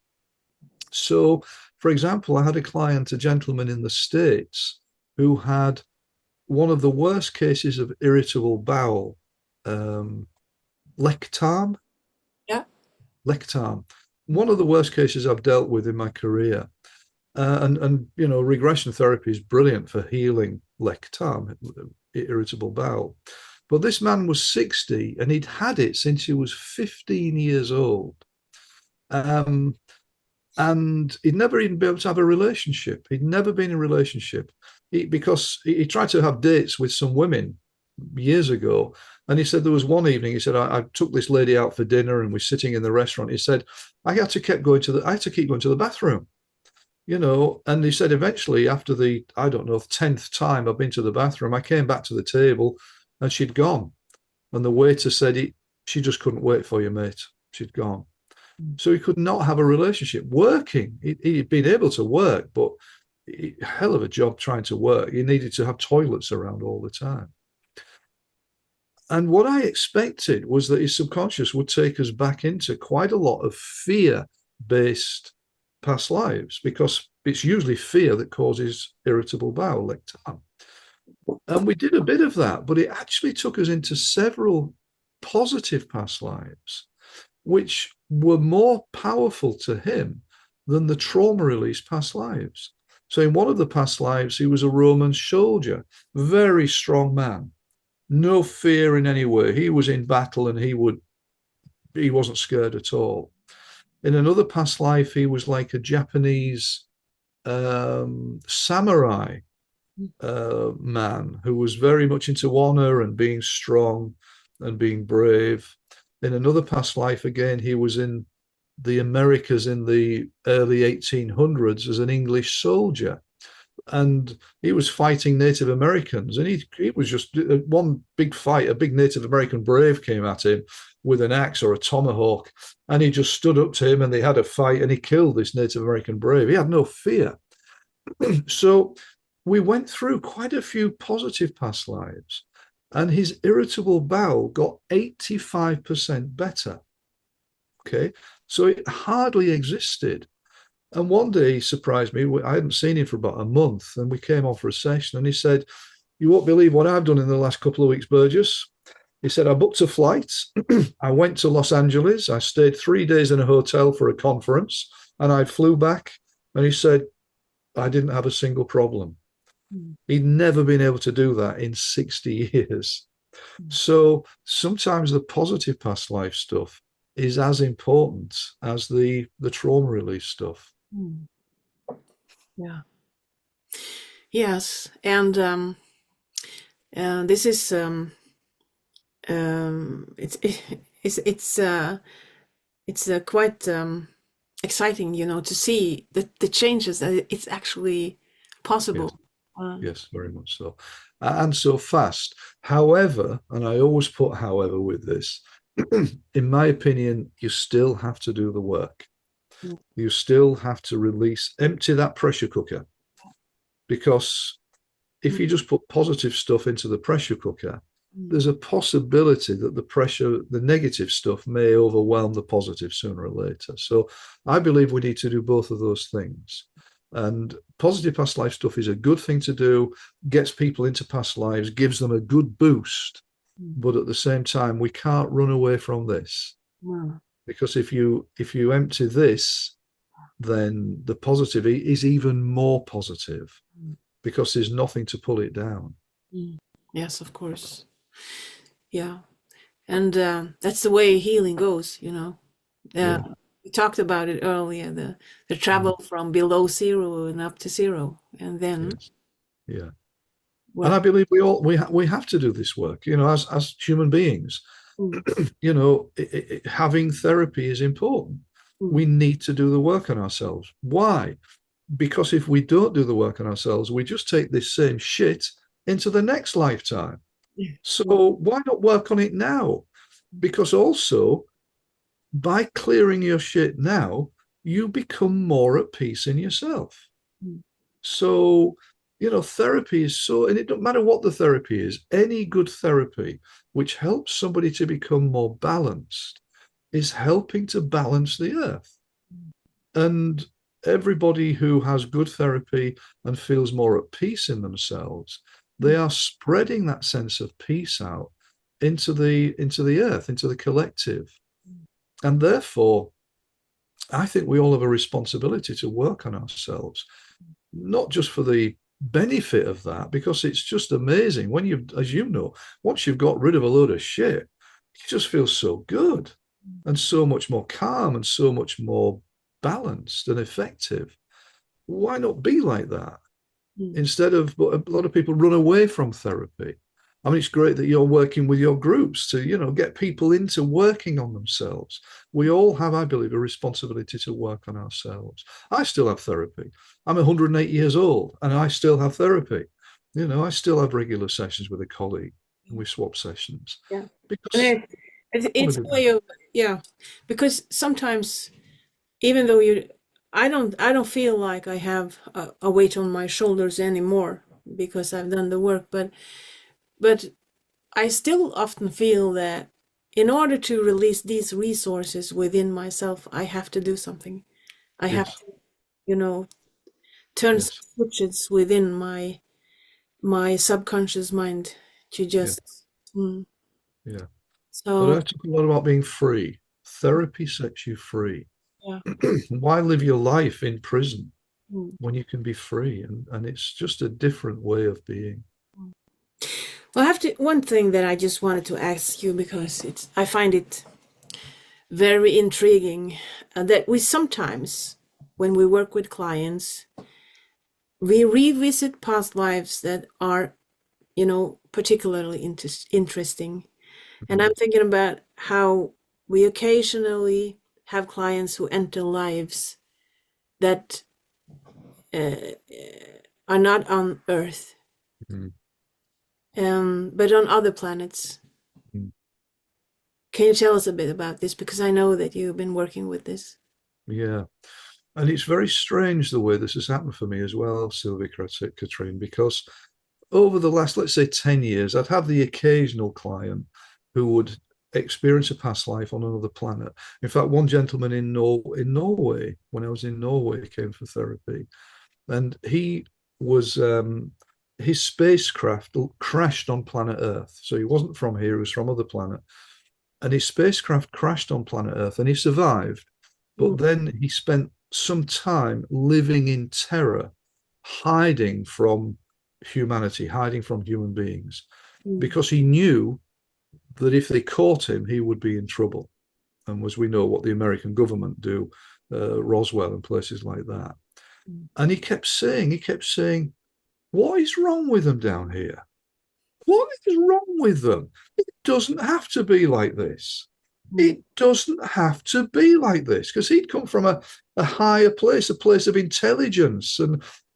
So, for example, I had a client, a gentleman in the States, who had one of the worst cases of irritable bowel, um, lectam, Yeah. lectam. One of the worst cases I've dealt with in my career. And regression therapy is brilliant for healing lectam, irritable bowel. But this man was 60 and he'd had it since he was 15 years old. Um, and he'd never even been able to have a relationship. He'd never been in a relationship because he tried to have dates with some women years ago. And he said there was one evening, he said, I took this lady out for dinner and we're sitting in the restaurant. He said, I had to keep going to the bathroom, and he said eventually after the, I don't know, 10th time I've been to the bathroom, I came back to the table and she'd gone. And the waiter said, she just couldn't wait for you, mate. She'd gone. So he could not have a relationship working. He'd been able to work, but hell of a job trying to work. He needed to have toilets around all the time. And what I expected was that his subconscious would take us back into quite a lot of fear based past lives because it's usually fear that causes irritable bowel, like TAM. And we did a bit of that, but it actually took us into several positive past lives, which were more powerful to him than the trauma release past lives. So in one of the past lives, he was a Roman soldier, very strong man, no fear in any way. He was in battle and he wasn't scared at all. In another past life, he was like a Japanese samurai man who was very much into honor and being strong and being brave. In another past life, again, he was in the Americas in the early 1800s as an English soldier. And he was fighting Native Americans. And he was just one big fight. A big Native American brave came at him with an axe or a tomahawk. And he just stood up to him and they had a fight and he killed this Native American brave. He had no fear. So we went through quite a few positive past lives, and his irritable bowel got 85% better. Okay. So it hardly existed. And one day he surprised me. I hadn't seen him for about a month, and we came on for a session, and he said, "You won't believe what I've done in the last couple of weeks, Burgess." He said, "I booked a flight. I went to Los Angeles. I stayed 3 days in a hotel for a conference, and I flew back." And he said, "I didn't have a single problem." Mm. He'd never been able to do that in 60 years. So sometimes the positive past life stuff is as important as the trauma release stuff. Mm. Yeah. Yes, and this is it's it's quite exciting, to see the changes that it's actually Yes, possible. Uh, yes, very much so. And so fast. However, and I always put however with this, in my opinion, you still have to do the work. mm, You still have to release, empty that pressure cooker. Because if mm, you just put positive stuff into the pressure cooker, mm, there's a possibility that the negative stuff may overwhelm the positive sooner or later. So I believe we need to do both of those things. And positive past life stuff is a good thing to do, gets people into past lives, gives them a good boost. mm, But at the same time, we can't run away from this. mm, Because if you empty this, then the positive is even more positive mm, because there's nothing to pull it down. mm. Yes, of course. Yeah, and that's the way healing goes. Uh, Yeah. we talked about it earlier, the Mm. travel from below zero and up to zero, and then Yes. Yeah. And what? I believe we have to do this work, as human beings. Mm, Having therapy is important. mm, We need to do the work on ourselves. Why? Because if we don't do the work on ourselves, we just take this same shit into the next lifetime. yeah, So well, why not work on it now? Because also, by clearing your shit now, you become more at peace in yourself. mm, So, therapy is and it don't matter what the therapy is, any good therapy which helps somebody to become more balanced is helping to balance the earth. And everybody who has good therapy and feels more at peace in themselves, they are spreading that sense of peace out into the earth, into the collective. And therefore, I think we all have a responsibility to work on ourselves, not just for the benefit of that, because it's just amazing when as you know, once you've got rid of a load of shit, you just feel so good and so much more calm and so much more balanced and effective. Why not be like that? mm, Instead of, but a lot of people run away from therapy. I mean, it's great that you're working with your groups to, get people into working on themselves. We all have, I believe, a responsibility to work on ourselves. I still have therapy. I'm 108 years old and I still have therapy. I still have regular sessions with a colleague and we swap sessions yeah, and because I want it's to a do that. way of, yeah, because sometimes even though I don't feel like I have a weight on my shoulders anymore because I've done the work, but I still often feel that in order to release these resources within myself, I have to do something. I have Yes. to, you know, turns Yes. switches within my subconscious mind to Yeah. just mm. Yeah. But So I talk a lot about being free. Therapy sets you free. yeah. Why live your life in prison Mm. when you can be free? And it's just a different way of being. Well, I have to one thing that I just wanted to ask you because it's I find it very intriguing that we sometimes when we work with clients we revisit past lives that are particularly interesting. And Mm, I'm thinking about how we occasionally have clients who enter lives that uh, are not on Earth, mm, but on other planets. mm. Can you tell us a bit about this? Because I know that you've been working with this. Yeah. And it's very strange the way this has happened for me as well, Sylvia Katrine, because over the last, let's say, 10 years, I'd have the occasional client who would experience a past life on another planet. In fact, one gentleman in Norway, when I was in Norway, came for therapy, and he was his spacecraft crashed on planet Earth. So he wasn't from here; he was from other planet, and his spacecraft crashed on planet Earth, and he survived. Mm, But then he spent some time living in terror, hiding from humanity, hiding from human beings, mm, because he knew that if they caught him, he would be in trouble. And as we know, what the American government do, Roswell and places like that. mm, And he kept saying, what is wrong with them down here? What is wrong with them? It doesn't have to be like this. mm, It doesn't have to be like this, because he'd come from a higher place, a place of intelligence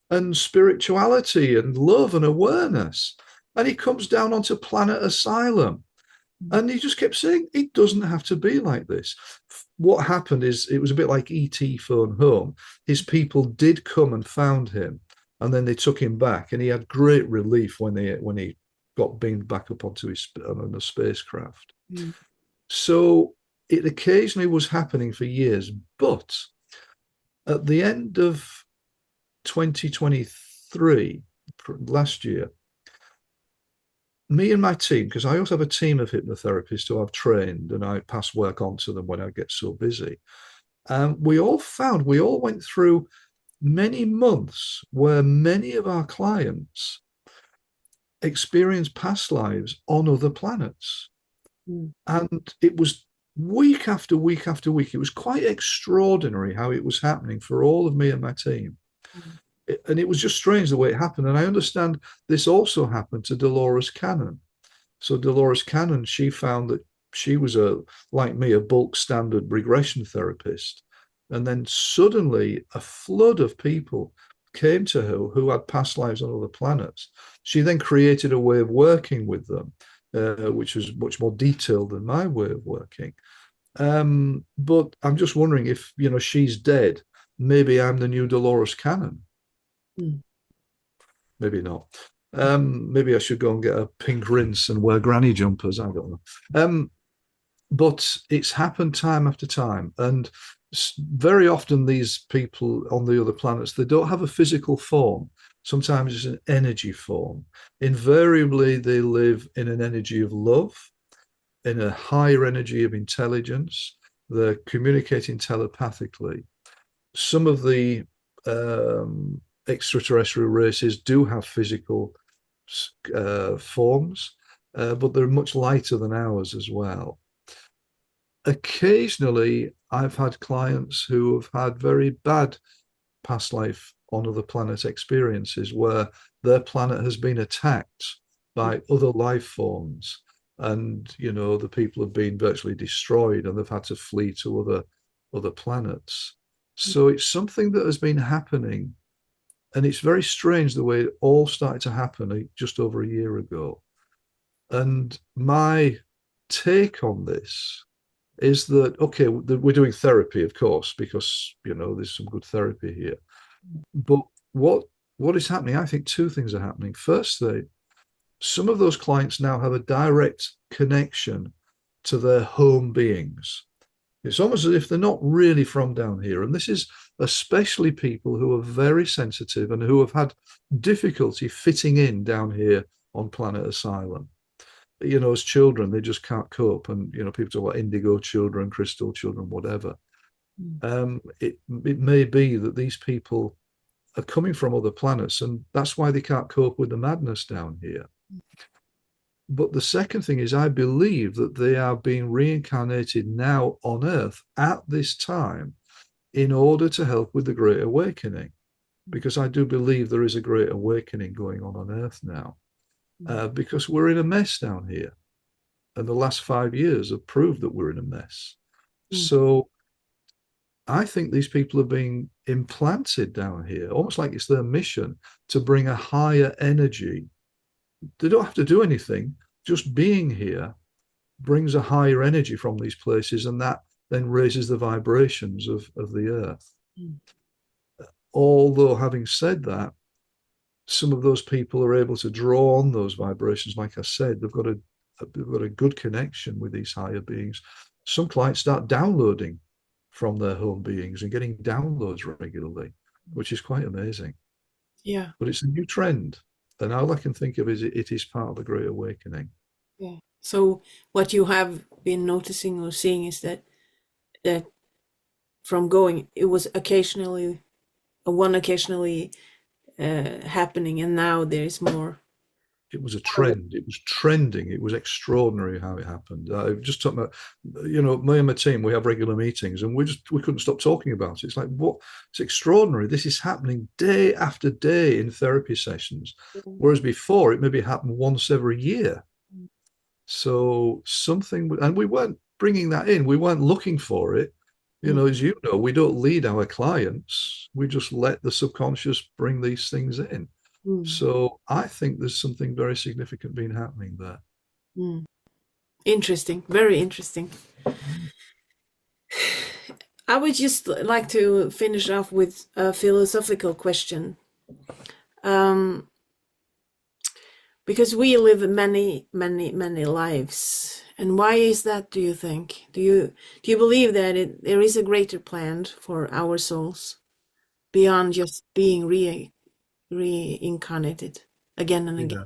and spirituality and love and awareness. And he comes down onto planet Asylum. mm, And he just kept saying, it doesn't have to be like this. What happened is it was a bit like E.T. Phone Home. His people did come and found him, and then they took him back, and he had great relief when he got beamed back up onto his on a spacecraft. mm, So it occasionally was happening for years, but at the end of 2023, last year, me and my team, because I also have a team of hypnotherapists who I've trained and I pass work on to them when I get so busy. We all went through many months where many of our clients experienced past lives on other planets. mm, And it was week after week after week. It was quite extraordinary how it was happening for all of me and my team. mm, And it was just strange the way it happened. And I understand this also happened to Dolores Cannon. So Dolores Cannon, she found that she was like me, a bulk standard regression therapist. And then suddenly a flood of people came to her who had past lives on other planets. She then created a way of working with them, which was much more detailed than my way of working. But I'm just wondering if, she's dead. Maybe I'm the new Dolores Cannon. mm, Maybe not. Maybe I should go and get a pink rinse and wear granny jumpers. I don't know. But it's happened time after time. And very often, these people on the other planets, they don't have a physical form. Sometimes it's an energy form. Invariably, they live in an energy of love, in a higher energy of intelligence. They're communicating telepathically. Some of the extraterrestrial races do have physical forms, but they're much lighter than ours as well. Occasionally, I've had clients who have had very bad past life on other planet experiences where their planet has been attacked mm, by other life forms, and the people have been virtually destroyed and they've had to flee to other planets. So it's something that has been happening, and it's very strange the way it all started to happen just over a year ago. And my take on this is that, okay, we're doing therapy, of course, because there's some good therapy here. But what is happening? I think two things are happening. Firstly, some of those clients now have a direct connection to their home beings. It's almost as if they're not really from down here. And this is especially people who are very sensitive and who have had difficulty fitting in down here on Planet Asylum. You know, as children, they just can't cope. And, you know, people talk about indigo children, crystal children, whatever. Mm. It may be that these people are coming from other planets, and that's why they can't cope with the madness down here. But the second thing is, I believe that they are being reincarnated now on Earth at this time in order to help with the Great Awakening, because I do believe there is a Great Awakening going on Earth now, because we're in a mess down here. And the last 5 years have proved that we're in a mess. Mm. So I think these people are being implanted down here, almost like it's their mission to bring a higher energy. They don't have to do anything. Just being here brings a higher energy from these places, and that then raises the vibrations of the earth. Mm. Although, having said that, some of those people are able to draw on those vibrations. Like I said, they've got a good connection with these higher beings. Some clients start downloading from their home beings and getting downloads regularly, which is quite amazing. Yeah. But it's a new trend. And all I can think of is it is part of the Great Awakening. Yeah. So what you have been noticing or seeing is that from going, it was occasionally one occasionally happening, and now there's more. It was a trend. It was trending. It was extraordinary how it happened. I just talking about, you know, me and my team, we have regular meetings, and we couldn't stop talking about it. It's like, what? It's extraordinary. This is happening day after day in therapy sessions, whereas before it maybe happened once every year. So something, and we weren't bringing that in. We weren't looking for it. You Mm. know, as you know, we don't lead our clients. We just let the subconscious bring these things in. Mm. So I think there's something very significant being happening there. Mm. Interesting, very interesting. I would just like to finish off with a philosophical question. Um, because we live many, many, many lives. And why is that, do you think? Do you believe that there is a greater plan for our souls beyond just being reincarnated again and again? Yeah.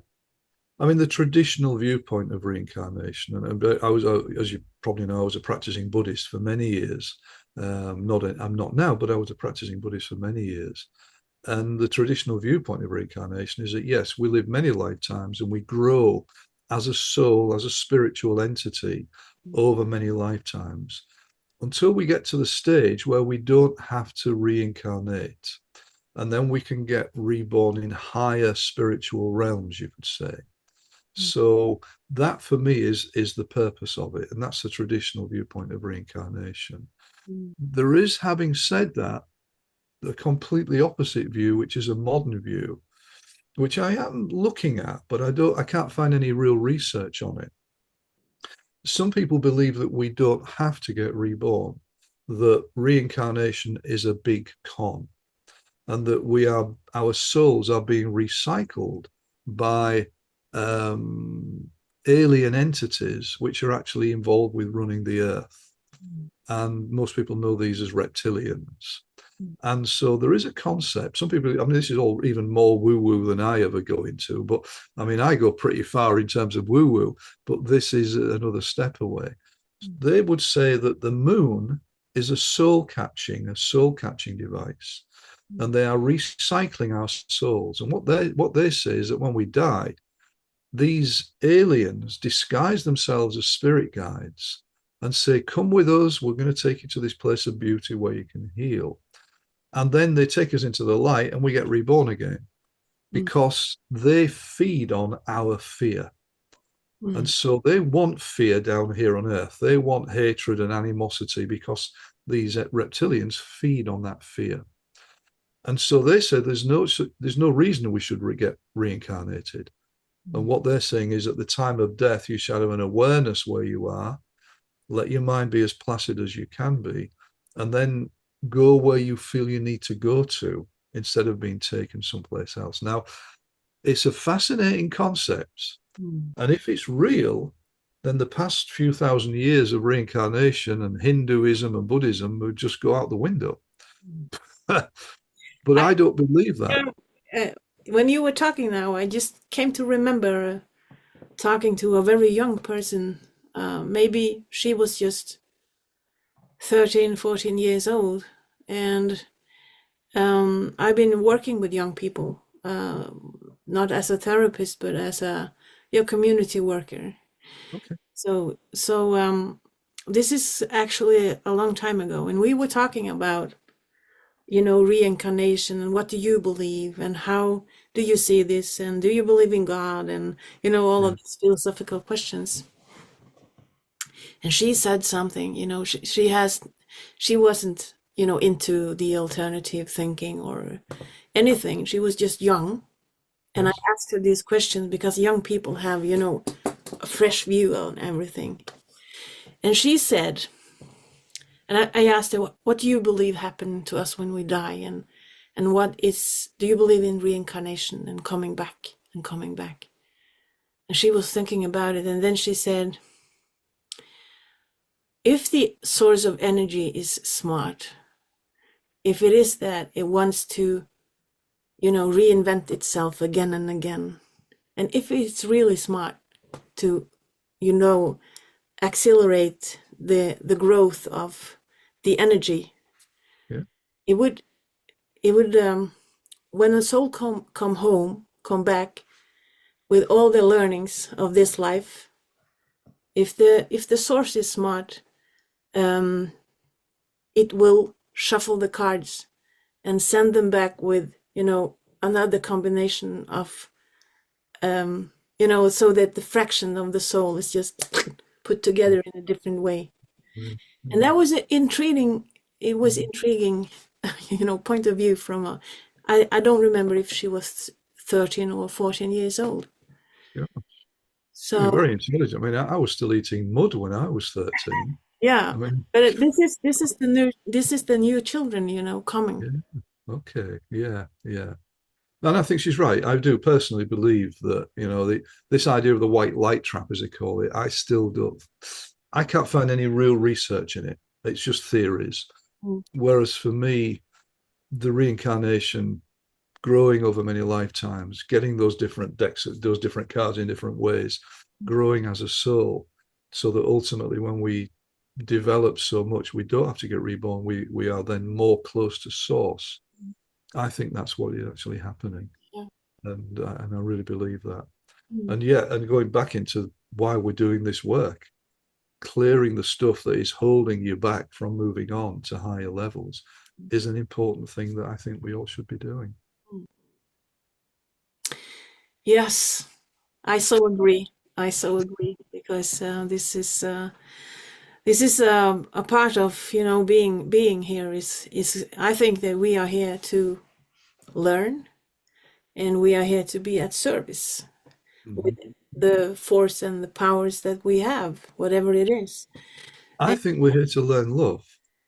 I mean, the traditional viewpoint of reincarnation, and I was, as you probably know, I was a practicing Buddhist for many years. I'm not now, but I was a practicing Buddhist for many years. And the traditional viewpoint of reincarnation is that, yes, we live many lifetimes and we grow as a soul, as a spiritual entity over many lifetimes until we get to the stage where we don't have to reincarnate. And then we can get reborn in higher spiritual realms, you could say. So that for me is the purpose of it. And that's the traditional viewpoint of reincarnation. Mm. There is, having said that, the completely opposite view, which is a modern view, which I am looking at, but I can't find any real research on it. Some people believe that we don't have to get reborn, that reincarnation is a big con, and that our souls are being recycled by alien entities which are actually involved with running the earth. And most people know these as reptilians. And so there is a concept. Some people, I mean, this is all even more woo woo than I ever go into, but I mean, I go pretty far in terms of woo woo, but this is another step away. They would say that the moon is a soul catching device, and they are recycling our souls. And what they say is that when we die, these aliens disguise themselves as spirit guides and say, come with us, we're going to take you to this place of beauty where you can heal. And then they take us into the light and we get reborn again Mm. because they feed on our fear. And Mm. so they want fear down here on earth. They want hatred and animosity because these reptilians feed on that fear. And so they say there's no reason we should get reincarnated. And what they're saying is at the time of death, you shall have an awareness where you are, let your mind be as placid as you can be, and then go where you feel you need to go to instead of being taken someplace else. Now, it's a fascinating concept. Mm. And if it's real, then the past few thousand years of reincarnation and Hinduism and Buddhism would just go out the window. But I, I don't believe that. uh, when you were talking now, I just came to remember talking to a very young person. Maybe she was just 13, 14 years old. And I've been working with young people, not as a therapist, but as a community worker. Okay. So this is actually a long time ago, and we were talking about, reincarnation and what do you believe and how do you see this and do you believe in God and all of Yeah. these philosophical questions. And she said something, she wasn't, into the alternative thinking or anything. She was just young. And I Yes. asked her these questions because young people have, a fresh view on everything. And she said, and I asked her, what do you believe happened to us when we die? And do you believe in reincarnation and coming back and coming back? And she was thinking about it. And then she said, if the source of energy is smart, if it is that it wants to, reinvent itself again and again, and if it's really smart to, you know, accelerate the growth of the energy, Yeah. it would when a soul come back with all the learnings of this life, if the source is smart, um, it will shuffle the cards and send them back with another combination of so that the fraction of the soul is just put together in a different way. Mm, And mm, that was intriguing. It was mm. intriguing, point of view from I don't remember if she was 13 or 14 years old. Yeah. You're So very intelligent. I mean, I was still eating mud when I was 13. yeah, I mean, but this is the new children, coming. yeah. Okay. Yeah. Yeah. And I think she's right. I do personally believe that, this idea of the white light trap, as they call it, I still don't, I can't find any real research in it. It's just theories. Mm, Whereas for me, the reincarnation, growing over many lifetimes, getting those different decks, those different cards in different ways, growing as a soul, so that ultimately when we develop so much, we don't have to get reborn. We are then more close to source. I think that's what is actually happening, yeah. and I really believe that. Mm, And yeah, and going back into why we're doing this work, clearing the stuff that is holding you back from moving on to higher levels is an important thing that I think we all should be doing. mm. Yes, I so agree. I so agree because this is a part of being here is I think that we are here to learn and we are here to be at service with Mhm. the force and the powers that we have, whatever it is. I And, think we're here to learn love.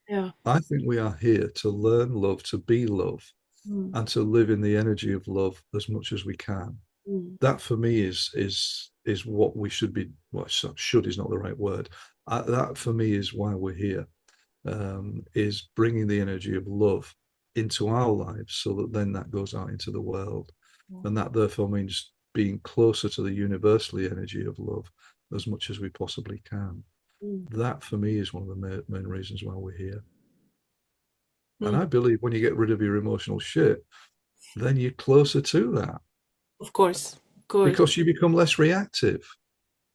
yeah. I think we are here to learn love, to be love, Mm, and to live in the energy of love as much as we can. mm, That for me is what we should be. Well, should is not the right word. That for me is why we're here. Is bringing the energy of love into our lives, so that then that goes out into the world, yeah, and that therefore means being closer to the universally energy of love as much as we possibly can. mm, That for me is one of the main reasons why we're here. And mm. I believe when you get rid of your emotional shit, then you're closer to that Of course, of course. because you become less reactive.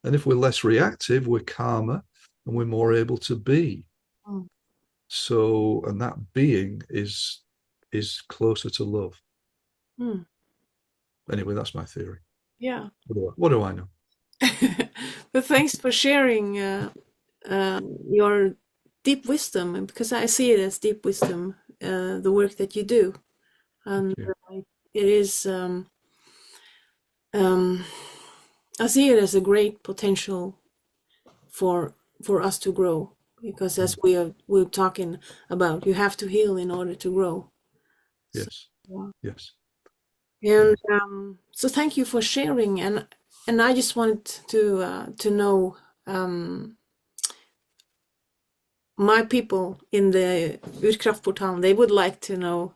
And if we're less reactive, we're calmer and we're more able to be. Mm, So, and that being is closer to love. mm, Anyway, that's my theory. yeah. What do I know? But thanks for sharing your deep wisdom, and because I see it as deep wisdom, the work that you do, Thank and you. it is. Um, I see it as a great potential for us to grow, because as Mm. we're talking about, you have to heal in order to grow. So, Yes. yeah. Yes. And Yes. so thank you for sharing, and I just wanted to know. um, my people in the Urkraftportal, they would like to know,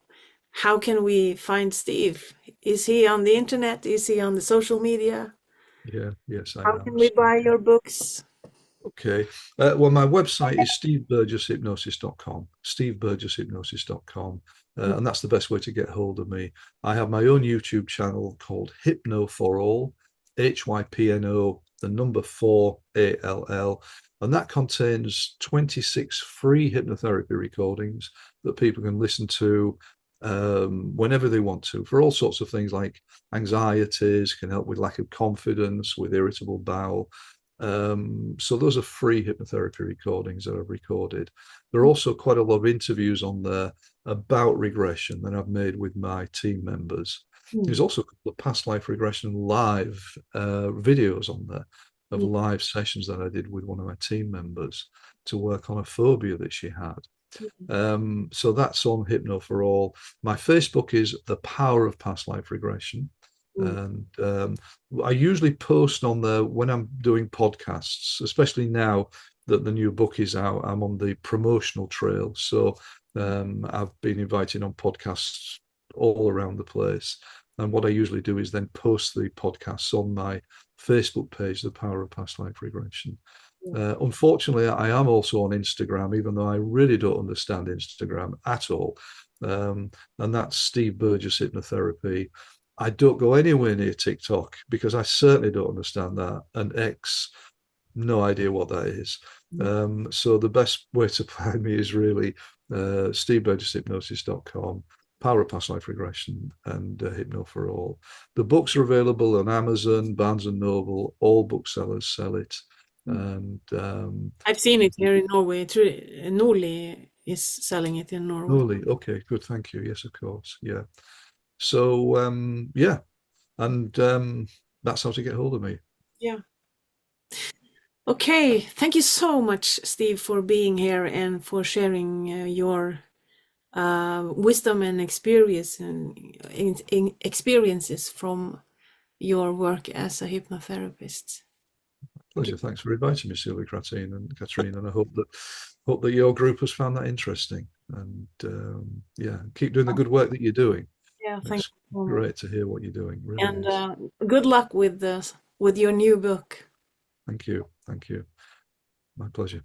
how can we find Steve? Is he on the internet? Is he on the social media? Yeah, yes, I How am. can we buy your books? Okay. Well, my website is steveburgesshypnosis.com, steveburgesshypnosis.com. And that's the best way to get hold of me. I have my own YouTube channel called Hypno for All, HYPNO, the number 4ALL. And that contains 26 free hypnotherapy recordings that people can listen to whenever they want to, for all sorts of things like anxieties, can help with lack of confidence, with irritable bowel. So those are free hypnotherapy recordings that I've recorded. There are also quite a lot of interviews on there about regression that I've made with my team members. There's Mm, also a couple of past life regression live videos on there of mm, live sessions that I did with one of my team members to work on a phobia that she had. mm, So that's on Hypno for All. My Facebook is The Power of Past Life Regression. mm, And I usually post on there when I'm doing podcasts, especially now that the new book is out. I'm on the promotional trail. So I've been invited on podcasts all around the place. And what I usually do is then post the podcasts on my Facebook page, The Power of Past Life Regression. mm, Unfortunately, I am also on Instagram, even though I really don't understand Instagram at all. And that's Steve Burgess Hypnotherapy. I don't go anywhere near TikTok because I certainly don't understand that. And X, no idea what that is. mm, So the best way to find me is really steveburgesshypnosis.com, Power of Past Life Regression, and Hypno for All. The books are available on Amazon, Barnes and Noble. All booksellers sell it. mm. And I've seen it here in Norway. Norli is selling it in Norway. Holy, okay, good, thank you. Yes, of course, yeah. So yeah, and that's how to get hold of me. Yeah. Okay. Thank you so much, Steve, for being here and for sharing your wisdom and experiences from your work as a hypnotherapist. Pleasure. Thanks for inviting me, Sylvia Katrine, and I hope that your group has found that interesting. And yeah, keep doing the good work that you're doing. Yeah, thank It's you so much. great to hear what you're doing. Really And is. good luck with your new book. Thank you. Thank you. My pleasure.